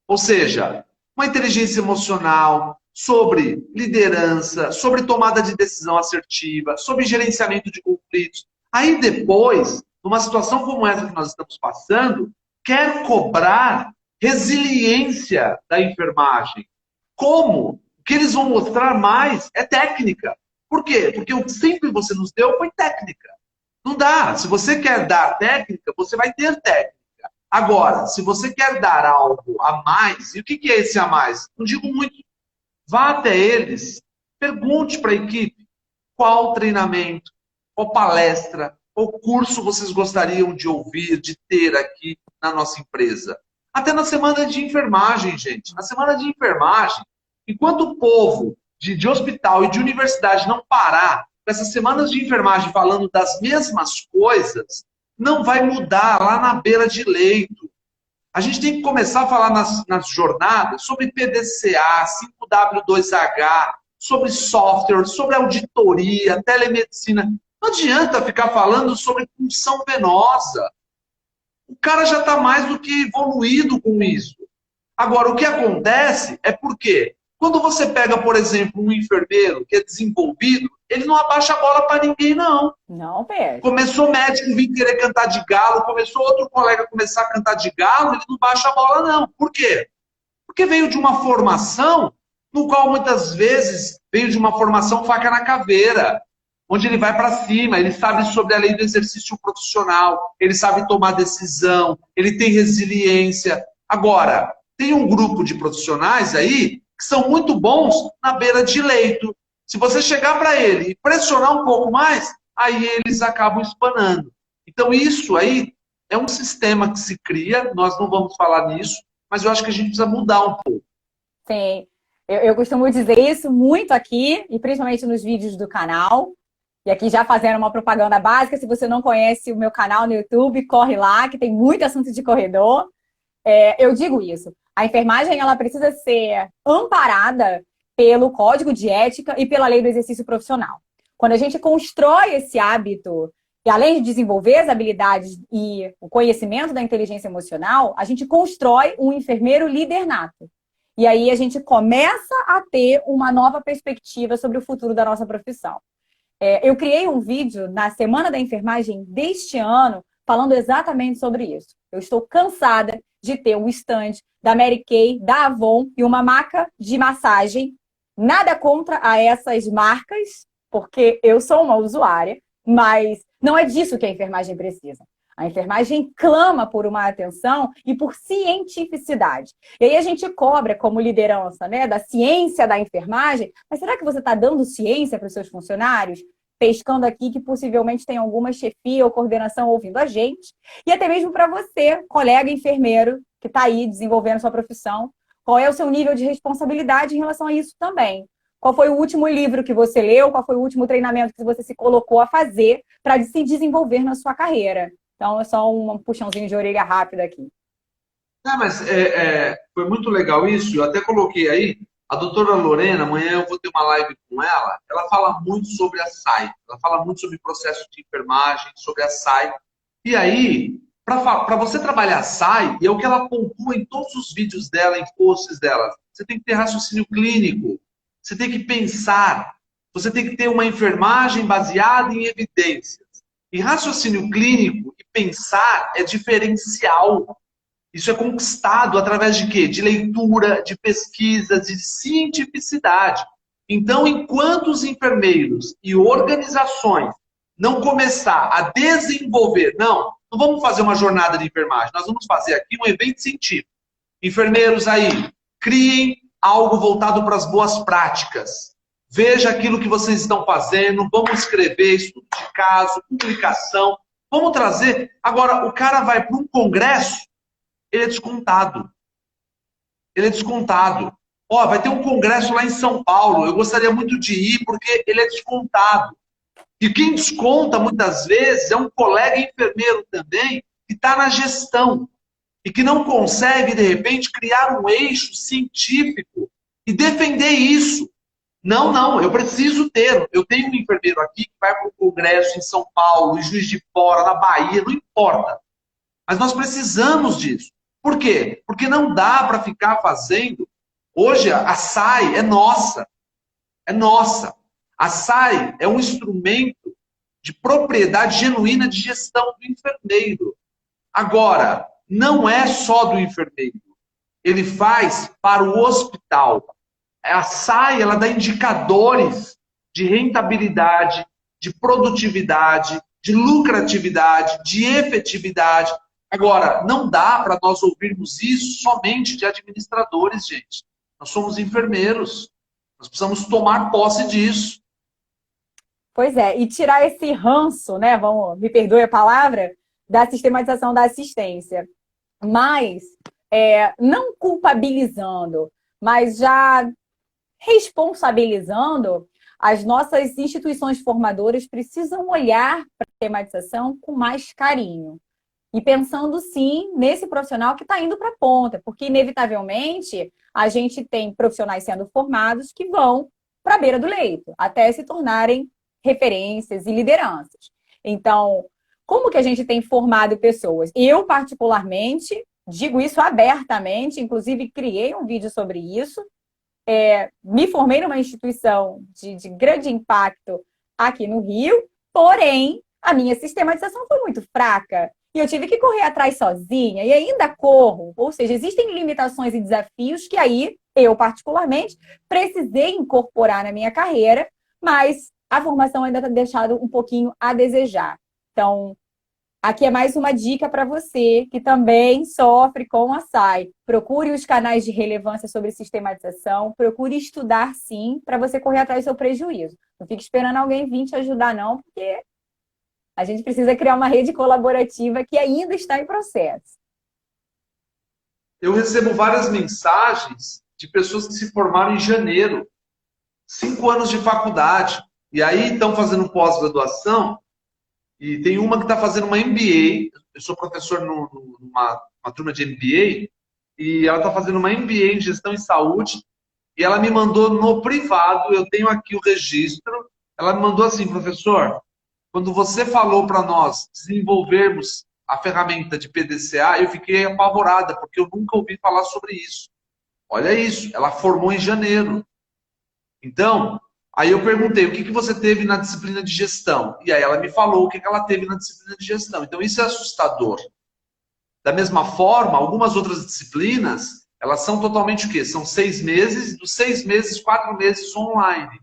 Ou seja, uma inteligência emocional, sobre liderança, sobre tomada de decisão assertiva, sobre gerenciamento de conflitos. Aí depois, numa situação como essa que nós estamos passando, quer cobrar resiliência da enfermagem. Como? O que eles vão mostrar mais é técnica. Por quê? Porque o que sempre você nos deu foi técnica. Não dá. Se você quer dar técnica, você vai ter técnica. Agora, se você quer dar algo a mais, e o que é esse a mais? Não digo muito. Vá até eles, pergunte para a equipe qual treinamento, qual palestra, qual curso vocês gostariam de ouvir, de ter aqui na nossa empresa. Até na semana de enfermagem, gente. Na semana de enfermagem, enquanto o povo de hospital e de universidade não parar com essas semanas de enfermagem falando das mesmas coisas, não vai mudar lá na beira de leito. A gente tem que começar a falar nas jornadas sobre PDCA, 5W2H, sobre software, sobre auditoria, telemedicina. Não adianta ficar falando sobre punção venosa. O cara já está mais do que evoluído com isso. Agora, o que acontece é porque quando você pega, por exemplo, um enfermeiro que é desenvolvido, ele não abaixa a bola para ninguém, não. Não, Pedro. Começou médico vir querer cantar de galo, começou outro colega começar a cantar de galo, ele não baixa a bola, não. Por quê? Porque veio de uma formação no qual muitas vezes veio de uma formação faca na caveira, onde ele vai para cima, ele sabe sobre a lei do exercício profissional, ele sabe tomar decisão, ele tem resiliência. Agora, tem um grupo de profissionais aí que são muito bons na beira de leito. Se você chegar para ele e pressionar um pouco mais, aí eles acabam espanando. Então isso aí é um sistema que se cria, nós não vamos falar nisso, mas eu acho que a gente precisa mudar um pouco. Sim, eu costumo dizer isso muito aqui, e principalmente nos vídeos do canal. E aqui já fazendo uma propaganda básica, se você não conhece o meu canal no YouTube, corre lá, que tem muito assunto de corredor. Eu digo isso. A enfermagem ela precisa ser amparada pelo Código de Ética e pela Lei do Exercício Profissional. Quando a gente constrói esse hábito, e além de desenvolver as habilidades e o conhecimento da inteligência emocional, a gente constrói um enfermeiro líder nato. E aí a gente começa a ter uma nova perspectiva sobre o futuro da nossa profissão. Eu criei um vídeo na Semana da Enfermagem deste ano falando exatamente sobre isso. Eu estou cansada de ter um stand da Mary Kay, da Avon e uma maca de massagem. Nada contra a essas marcas, porque eu sou uma usuária, mas não é disso que a enfermagem precisa. A enfermagem clama por uma atenção e por cientificidade. E aí a gente cobra como liderança, né, da ciência da enfermagem, mas será que você está dando ciência para os seus funcionários? Pescando aqui que possivelmente tem alguma chefia ou coordenação ouvindo a gente. E até mesmo para você, colega enfermeiro, que está aí desenvolvendo sua profissão, qual é o seu nível de responsabilidade em relação a isso também? Qual foi o último livro que você leu? Qual foi o último treinamento que você se colocou a fazer para se desenvolver na sua carreira? Então, é só um puxãozinho de orelha rápido aqui. Mas foi muito legal isso. Eu até coloquei aí, a doutora Lorena, amanhã eu vou ter uma live com ela. Ela fala muito sobre a SAI. Ela fala muito sobre processo de enfermagem, sobre a SAI. E aí, para você trabalhar a SAI, e é o que ela pontua em todos os vídeos dela, em posts dela, você tem que ter raciocínio clínico. Você tem que pensar. Você tem que ter uma enfermagem baseada em evidências. E raciocínio clínico e pensar é diferencial. Isso é conquistado através de quê? De leitura, de pesquisa, de cientificidade. Então, enquanto os enfermeiros e organizações não começar a desenvolver, não vamos fazer uma jornada de enfermagem, nós vamos fazer aqui um evento científico. Enfermeiros aí, criem algo voltado para as boas práticas. Veja aquilo que vocês estão fazendo, vamos escrever estudo de caso, publicação, vamos trazer. Agora, o cara vai para um congresso, ele é descontado. Ele é descontado. Ó, vai ter um congresso lá em São Paulo, eu gostaria muito de ir porque ele é descontado. E quem desconta, muitas vezes, é um colega enfermeiro também que está na gestão e que não consegue, de repente, criar um eixo científico e defender isso. Não, eu preciso ter. Eu tenho um enfermeiro aqui que vai para o congresso em São Paulo, em Juiz de Fora, na Bahia, não importa. Mas nós precisamos disso. Por quê? Porque não dá para ficar fazendo. Hoje a SAI é nossa. É nossa. A SAI é um instrumento de propriedade genuína de gestão do enfermeiro. Agora, não é só do enfermeiro. Ele faz para o hospital. A SAI, ela dá indicadores de rentabilidade, de produtividade, de lucratividade, de efetividade. Agora, não dá para nós ouvirmos isso somente de administradores, gente. Nós somos enfermeiros. Nós precisamos tomar posse disso. Pois é, e tirar esse ranço, né? Me perdoe a palavra, da sistematização da assistência. Mas, não culpabilizando, mas já responsabilizando, as nossas instituições formadoras precisam olhar para a sistematização com mais carinho. E pensando, sim, nesse profissional que está indo para a ponta, porque, inevitavelmente, a gente tem profissionais sendo formados que vão para a beira do leito, até se tornarem referências e lideranças. Então, como que a gente tem formado pessoas? Eu, particularmente, digo isso abertamente, inclusive criei um vídeo sobre isso, me formei numa instituição de grande impacto aqui no Rio, porém, a minha sistematização foi muito fraca. E eu tive que correr atrás sozinha, e ainda corro. Ou seja, existem limitações e desafios que aí, eu particularmente, precisei incorporar na minha carreira, mas a formação ainda está deixando um pouquinho a desejar. Então, aqui é mais uma dica para você que também sofre com a SAI. Procure os canais de relevância sobre sistematização, procure estudar sim, para você correr atrás do seu prejuízo. Não fique esperando alguém vir te ajudar não, porque a gente precisa criar uma rede colaborativa que ainda está em processo. Eu recebo várias mensagens de pessoas que se formaram em janeiro, 5 anos de faculdade, e aí estão fazendo pós-graduação, e tem uma que está fazendo uma MBA, eu sou professor numa turma de MBA, e ela está fazendo uma MBA em gestão em saúde, e ela me mandou no privado, eu tenho aqui o registro, ela me mandou assim, professor, quando você falou para nós desenvolvermos a ferramenta de PDCA, eu fiquei apavorada, porque eu nunca ouvi falar sobre isso. Olha isso, ela formou em janeiro. Então, aí eu perguntei, o que você teve na disciplina de gestão? E aí ela me falou o que ela teve na disciplina de gestão. Então, isso é assustador. Da mesma forma, algumas outras disciplinas, elas são totalmente o quê? São 6 meses, dos 6 meses, 4 meses online.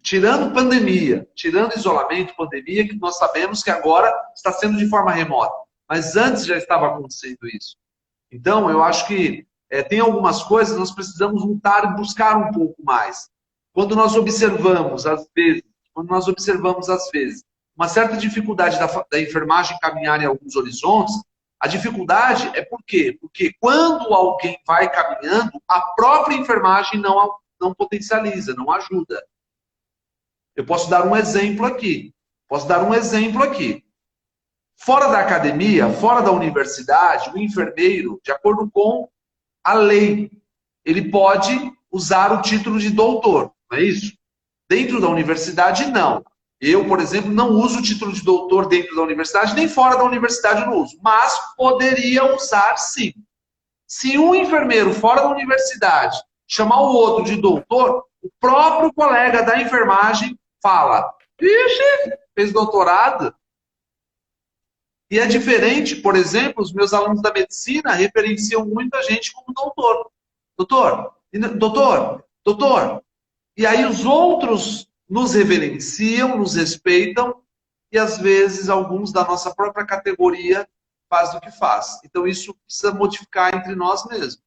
Tirando pandemia, tirando isolamento, pandemia, que nós sabemos que agora está sendo de forma remota. Mas antes já estava acontecendo isso. Então, eu acho que tem algumas coisas que nós precisamos lutar e buscar um pouco mais. Quando nós observamos, às vezes, uma certa dificuldade da enfermagem caminhar em alguns horizontes, a dificuldade é por quê? Porque quando alguém vai caminhando, a própria enfermagem não potencializa, não ajuda. Eu posso dar um exemplo aqui. Fora da academia, fora da universidade, o enfermeiro, de acordo com a lei, ele pode usar o título de doutor, não é isso? Dentro da universidade, não. Eu, por exemplo, não uso o título de doutor dentro da universidade, nem fora da universidade eu não uso. Mas poderia usar, sim. Se um enfermeiro fora da universidade chamar o outro de doutor, o próprio colega da enfermagem fala: vixe, fez doutorado? E é diferente, por exemplo, os meus alunos da medicina referenciam muito a gente como doutor. Doutor, doutor, doutor. E aí os outros nos reverenciam, nos respeitam, e às vezes alguns da nossa própria categoria faz o que faz. Então isso precisa modificar entre nós mesmos.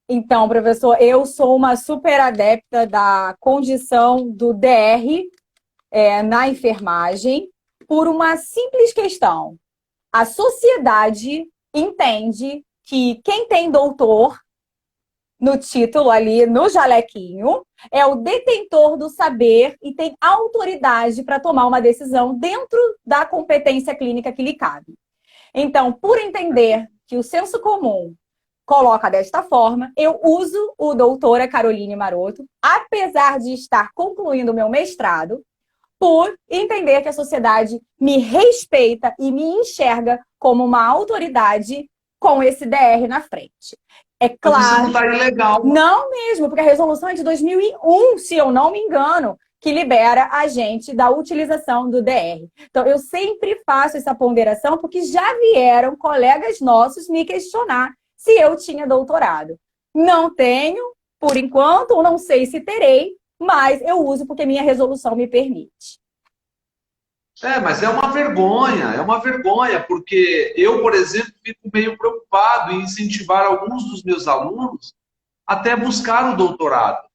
Então, professor, eu sou uma super adepta da condição do DR na enfermagem por uma simples questão. A sociedade entende que quem tem doutor no título ali, no jalequinho, é o detentor do saber e tem autoridade para tomar uma decisão dentro da competência clínica que lhe cabe. Então, por entender que o senso comum coloca desta forma, eu uso o doutora Caroline Maroto, apesar de estar concluindo o meu mestrado, por entender que a sociedade me respeita e me enxerga como uma autoridade com esse DR na frente. É claro. Mas isso não está ilegal. Não mesmo, porque a resolução é de 2001, se eu não me engano, que libera a gente da utilização do DR. Então, eu sempre faço essa ponderação, porque já vieram colegas nossos me questionar se eu tinha doutorado. Não tenho, por enquanto, ou não sei se terei, mas eu uso porque minha resolução me permite. Mas é uma vergonha, porque eu, por exemplo, fico meio preocupado em incentivar alguns dos meus alunos até buscar o doutorado.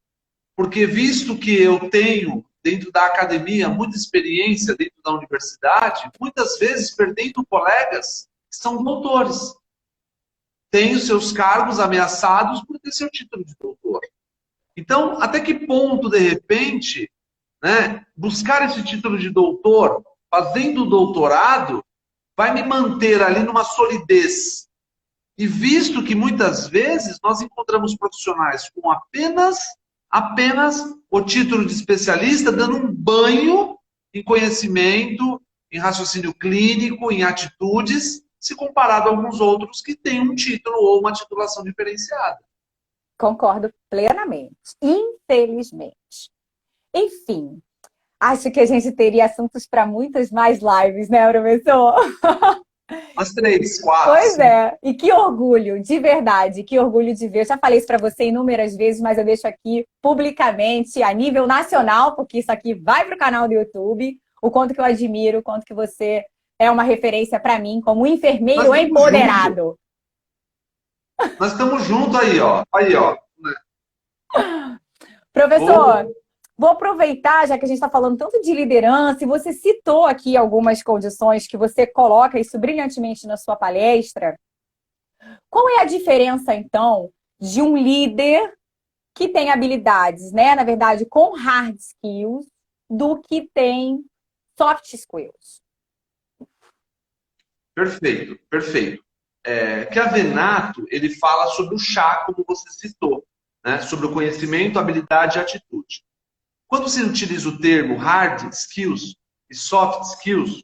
Porque visto que eu tenho, dentro da academia, muita experiência dentro da universidade, muitas vezes perdendo colegas que são doutores. Têm os seus cargos ameaçados por ter seu título de doutor. Então, até que ponto, de repente, né, buscar esse título de doutor, fazendo o doutorado, vai me manter ali numa solidez. E visto que muitas vezes nós encontramos profissionais com apenas o título de especialista, dando um banho em conhecimento, em raciocínio clínico, em atitudes, se comparado a alguns outros que têm um título ou uma titulação diferenciada. Concordo plenamente. Infelizmente. Enfim, acho que a gente teria assuntos para muitas mais lives, né, professor? Umas 3, 4. Pois é. E que orgulho, de verdade, que orgulho de ver. Eu já falei isso para você inúmeras vezes, mas eu deixo aqui publicamente, a nível nacional, porque isso aqui vai para o canal do YouTube, o quanto que eu admiro, o quanto que você é uma referência para mim como enfermeiro empoderado. Nós estamos juntos aí, ó. Aí, ó. Professor, vou aproveitar, já que a gente está falando tanto de liderança, e você citou aqui algumas condições que você coloca isso brilhantemente na sua palestra. Qual é a diferença, então, de um líder que tem habilidades, né, na verdade, com hard skills, do que tem soft skills? Perfeito, perfeito. Chiavenato, ele fala sobre o chá, como você citou, né? Sobre o conhecimento, habilidade e atitude. Quando se utiliza o termo hard skills e soft skills,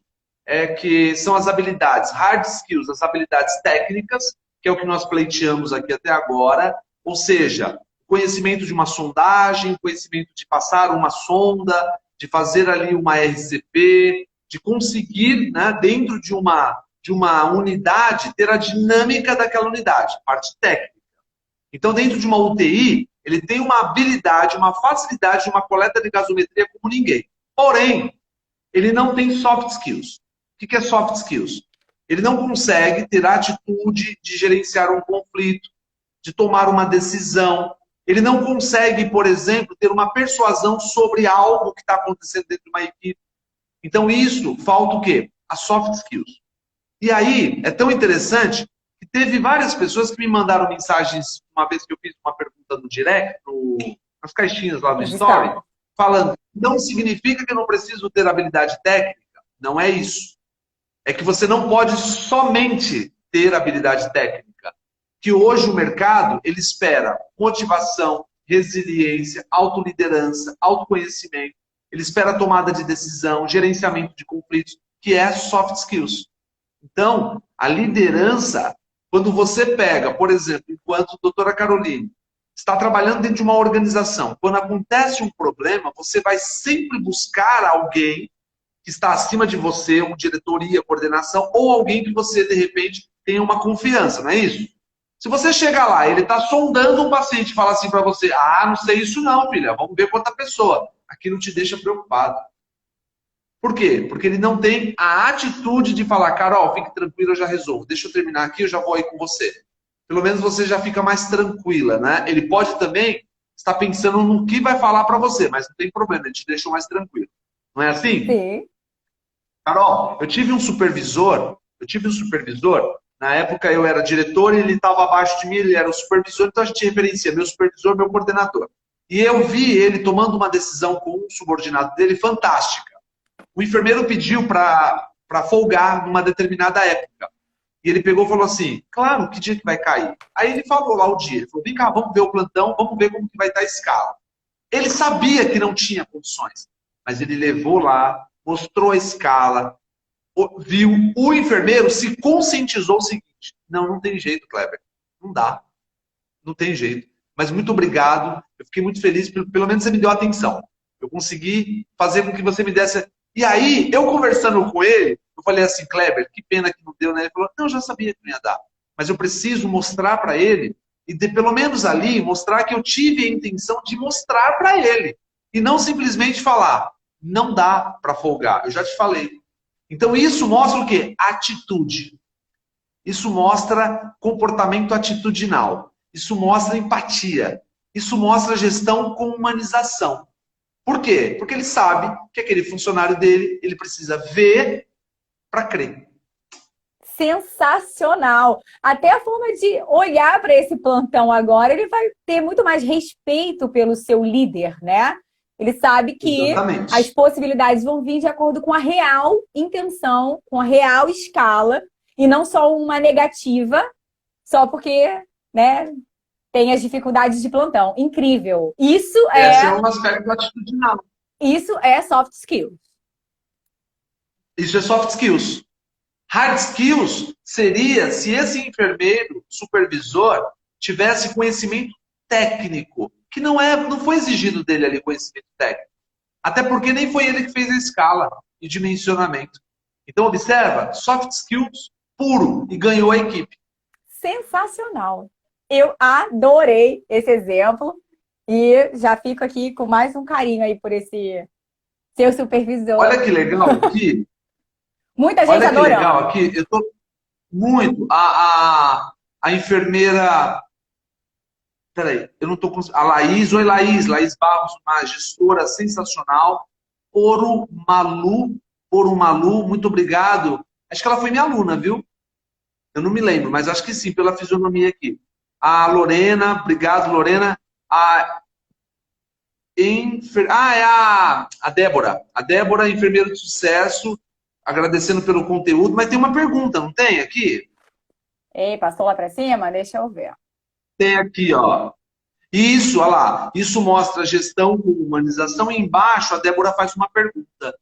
que são as habilidades. Hard skills, as habilidades técnicas, que é o que nós pleiteamos aqui até agora, ou seja, conhecimento de uma sondagem, conhecimento de passar uma sonda, de fazer ali uma RCP, de conseguir, né, dentro de uma unidade, ter a dinâmica daquela unidade, parte técnica. Então, dentro de uma UTI, ele tem uma habilidade, uma facilidade de uma coleta de gasometria como ninguém. Porém, ele não tem soft skills. O que é soft skills? Ele não consegue ter a atitude de gerenciar um conflito, de tomar uma decisão. Ele não consegue, por exemplo, ter uma persuasão sobre algo que está acontecendo dentro de uma equipe. Então, isso falta o quê? As soft skills. E aí, é tão interessante que teve várias pessoas que me mandaram mensagens, uma vez que eu fiz uma pergunta no direct, nas caixinhas lá do Story, falando, não significa que eu não preciso ter habilidade técnica. Não é isso. é que você não pode somente ter habilidade técnica. Que hoje o mercado, ele espera motivação, resiliência, autoliderança, autoconhecimento. Ele espera tomada de decisão, gerenciamento de conflitos, que é soft skills. Então, a liderança, quando você pega, por exemplo, enquanto a doutora Caroline está trabalhando dentro de uma organização, quando acontece um problema, você vai sempre buscar alguém que está acima de você, uma diretoria, coordenação, ou alguém que você, de repente, tenha uma confiança, não é isso? Se você chegar lá, ele está sondando um paciente e fala assim para você, ah, não sei isso não, filha, vamos ver quanta pessoa. Aquilo te deixa preocupado. Por quê? Porque ele não tem a atitude de falar, Carol, fique tranquila, eu já resolvo. Deixa eu terminar aqui, eu já vou aí com você. Pelo menos você já fica mais tranquila, né? Ele pode também estar pensando no que vai falar para você, mas não tem problema, ele te deixa mais tranquilo. Não é assim? Sim. Carol, eu tive um supervisor, na época eu era diretor e ele estava abaixo de mim, ele era o supervisor, então a gente referencia meu supervisor, meu coordenador. E eu vi ele tomando uma decisão com um subordinado dele fantástica. O enfermeiro pediu para folgar numa determinada época. E ele pegou e falou assim, claro, que dia que vai cair? Aí ele falou lá o dia, ele falou, vem cá, vamos ver o plantão, vamos ver como que vai estar a escala. Ele sabia que não tinha condições, mas ele levou lá, mostrou a escala, viu, o enfermeiro se conscientizou o seguinte, não tem jeito, Kleber, não dá, não tem jeito. Mas muito obrigado, eu fiquei muito feliz, pelo menos você me deu atenção. Eu consegui fazer com que você me desse... E aí, eu conversando com ele, eu falei assim, Kleber, que pena que não deu, né? Ele falou, não, eu já sabia que não ia dar. Mas eu preciso mostrar para ele, e pelo menos ali, mostrar que eu tive a intenção de mostrar para ele. E não simplesmente falar, não dá para folgar, eu já te falei. Então isso mostra o quê? Atitude. Isso mostra comportamento atitudinal. Isso mostra empatia. Isso mostra gestão com humanização. Por quê? Porque ele sabe que aquele funcionário dele, ele precisa ver para crer. Sensacional. Até a forma de olhar para esse plantão agora, ele vai ter muito mais respeito pelo seu líder, né? Ele sabe que Exatamente. as possibilidades vão vir de acordo com a real intenção, com a real escala, e não só uma negativa, só porque, né, tem as dificuldades de plantão. Incrível. Esse é um aspecto atitudinal. Isso é soft skills. Isso é soft skills. Hard skills seria se esse enfermeiro, supervisor, tivesse conhecimento técnico, que não foi exigido dele ali conhecimento técnico. Até porque nem foi ele que fez a escala e dimensionamento. Então, observa, soft skills puro e ganhou a equipe. Sensacional. Eu adorei esse exemplo e já fico aqui com mais um carinho aí por esse seu supervisor. Olha que legal aqui. Muita gente Olha que adorando. legal aqui. Eu tô muito. A enfermeira. Peraí, eu não tô conseguindo. A Laís, oi Laís. Laís Barros, uma gestora sensacional. Ouro Malu, muito obrigado. Acho que ela foi minha aluna, viu? Eu não me lembro, mas acho que sim, pela fisionomia aqui. A Lorena, obrigado, Lorena. É a Débora. A Débora, enfermeira de sucesso, agradecendo pelo conteúdo. Mas tem uma pergunta, não tem aqui? Ei, passou lá para cima? Deixa eu ver. Tem aqui, ó. Isso, olha lá. Isso mostra gestão com humanização. E embaixo, a Débora faz uma pergunta.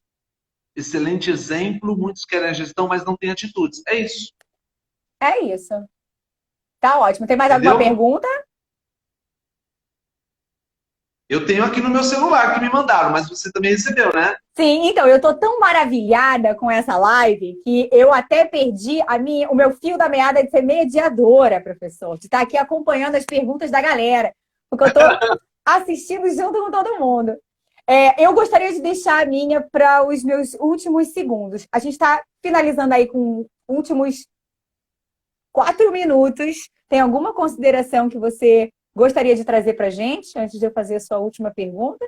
Excelente exemplo. Muitos querem a gestão, mas não têm atitudes. É isso. É isso. Tá ótimo. Tem mais Entendeu? alguma pergunta? Eu tenho aqui no meu celular que me mandaram, mas você também recebeu, né? Sim, então, eu tô tão maravilhada com essa live que eu até perdi o meu fio da meada de ser mediadora, professor, de estar aqui acompanhando as perguntas da galera, porque eu tô assistindo junto com todo mundo. Eu gostaria de deixar a minha para os meus últimos segundos. A gente está finalizando aí com últimos 4 minutos. Tem alguma consideração que você gostaria de trazer para a gente, antes de eu fazer a sua última pergunta?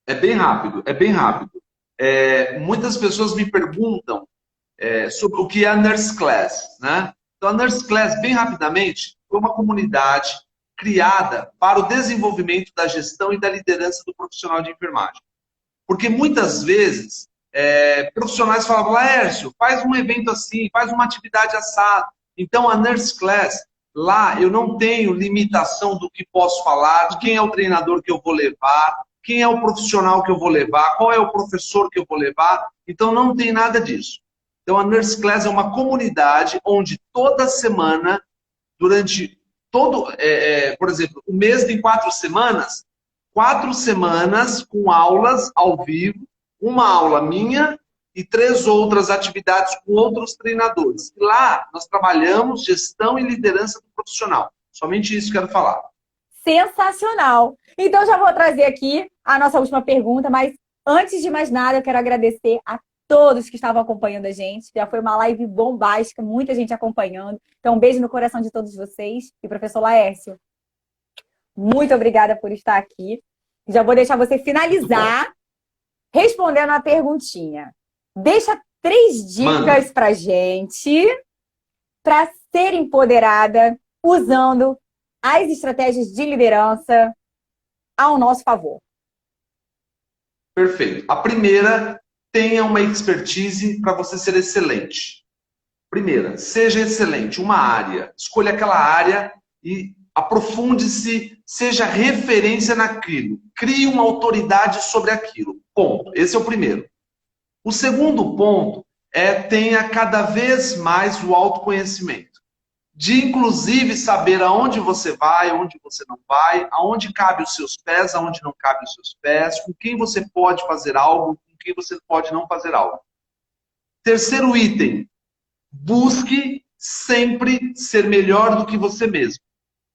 É bem rápido, é bem rápido. Muitas pessoas me perguntam sobre o que é a Nurse Class, né? Então, a Nurse Class, bem rapidamente, foi uma comunidade criada para o desenvolvimento da gestão e da liderança do profissional de enfermagem. Porque muitas vezes profissionais falavam, Laércio, faz um evento assim, faz uma atividade assada. Então, a Nurse Class, lá eu não tenho limitação do que posso falar, de quem é o treinador que eu vou levar, quem é o profissional que eu vou levar, qual é o professor que eu vou levar. Então, não tem nada disso. Então, a Nurse Class é uma comunidade onde toda semana, durante todo, por exemplo, o mês tem 4 semanas com aulas ao vivo, uma aula minha e 3 outras atividades com outros treinadores. E lá nós trabalhamos gestão e liderança do profissional. Somente isso que eu quero falar. Sensacional! Então já vou trazer aqui a nossa última pergunta, mas antes de mais nada eu quero agradecer a todos que estavam acompanhando a gente. Já foi uma live bombástica, muita gente acompanhando. Então um beijo no coração de todos vocês. E professor Laércio, muito obrigada por estar aqui. Já vou deixar você finalizar respondendo a perguntinha. Deixa 3 dicas pra gente para ser empoderada usando as estratégias de liderança ao nosso favor. Perfeito. A primeira, tenha uma expertise para você ser excelente. Primeira, seja excelente. Uma área. Escolha aquela área e aprofunde-se, seja referência naquilo. Crie uma autoridade sobre aquilo. Ponto. Esse é o primeiro. O segundo ponto é tenha cada vez mais o autoconhecimento. De, inclusive, saber aonde você vai, aonde você não vai, aonde cabe os seus pés, aonde não cabe os seus pés, com quem você pode fazer algo, com quem você pode não fazer algo. Terceiro item, busque sempre ser melhor do que você mesmo.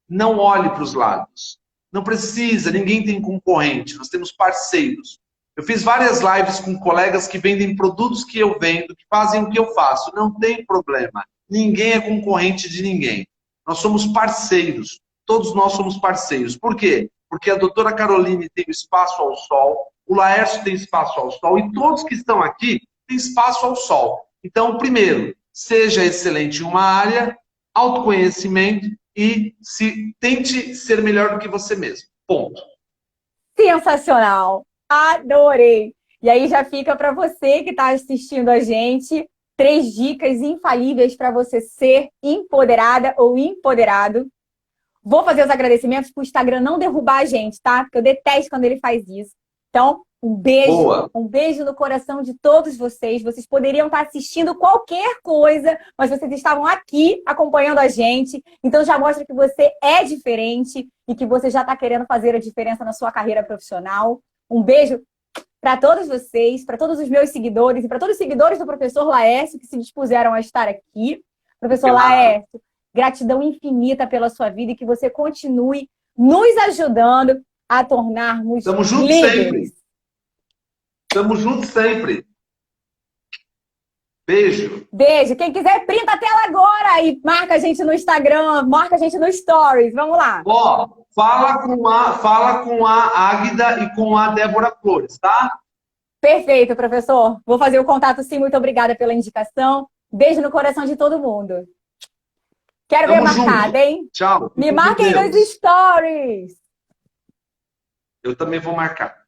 Não olhe para os lados. Não precisa, ninguém tem concorrente, nós temos parceiros. Eu fiz várias lives com colegas que vendem produtos que eu vendo, que fazem o que eu faço. Não tem problema. Ninguém é concorrente de ninguém. Nós somos parceiros. Todos nós somos parceiros. Por quê? Porque a doutora Caroline tem espaço ao sol, o Laércio tem espaço ao sol e todos que estão aqui têm espaço ao sol. Então, primeiro, seja excelente em uma área, autoconhecimento e tente ser melhor do que você mesmo. Ponto. Sensacional! Adorei! E aí já fica para você que está assistindo a gente 3 dicas infalíveis para você ser empoderada ou empoderado. Vou fazer os agradecimentos para o Instagram não derrubar a gente, tá? Porque eu detesto quando ele faz isso. Então, um beijo no coração de todos vocês. Vocês poderiam estar assistindo qualquer coisa, mas vocês estavam aqui acompanhando a gente. Então, já mostra que você é diferente e que você já está querendo fazer a diferença na sua carreira profissional. Um beijo para todos vocês, para todos os meus seguidores e para todos os seguidores do professor Laércio que se dispuseram a estar aqui. Professor Laércio, gratidão infinita pela sua vida e que você continue nos ajudando a tornarmos Tamo junto líderes. sempre. Tamo junto sempre. Beijo. Beijo. Quem quiser, printa a tela agora e marca a gente no Instagram, marca a gente no Stories. Vamos lá. Ó, fala com a Águida e com a Débora Flores, tá? Perfeito, professor. Vou fazer o contato sim. Muito obrigada pela indicação. Beijo no coração de todo mundo. Quero ver marcada, hein? Tchau. Me marquem nos Stories. Eu também vou marcar.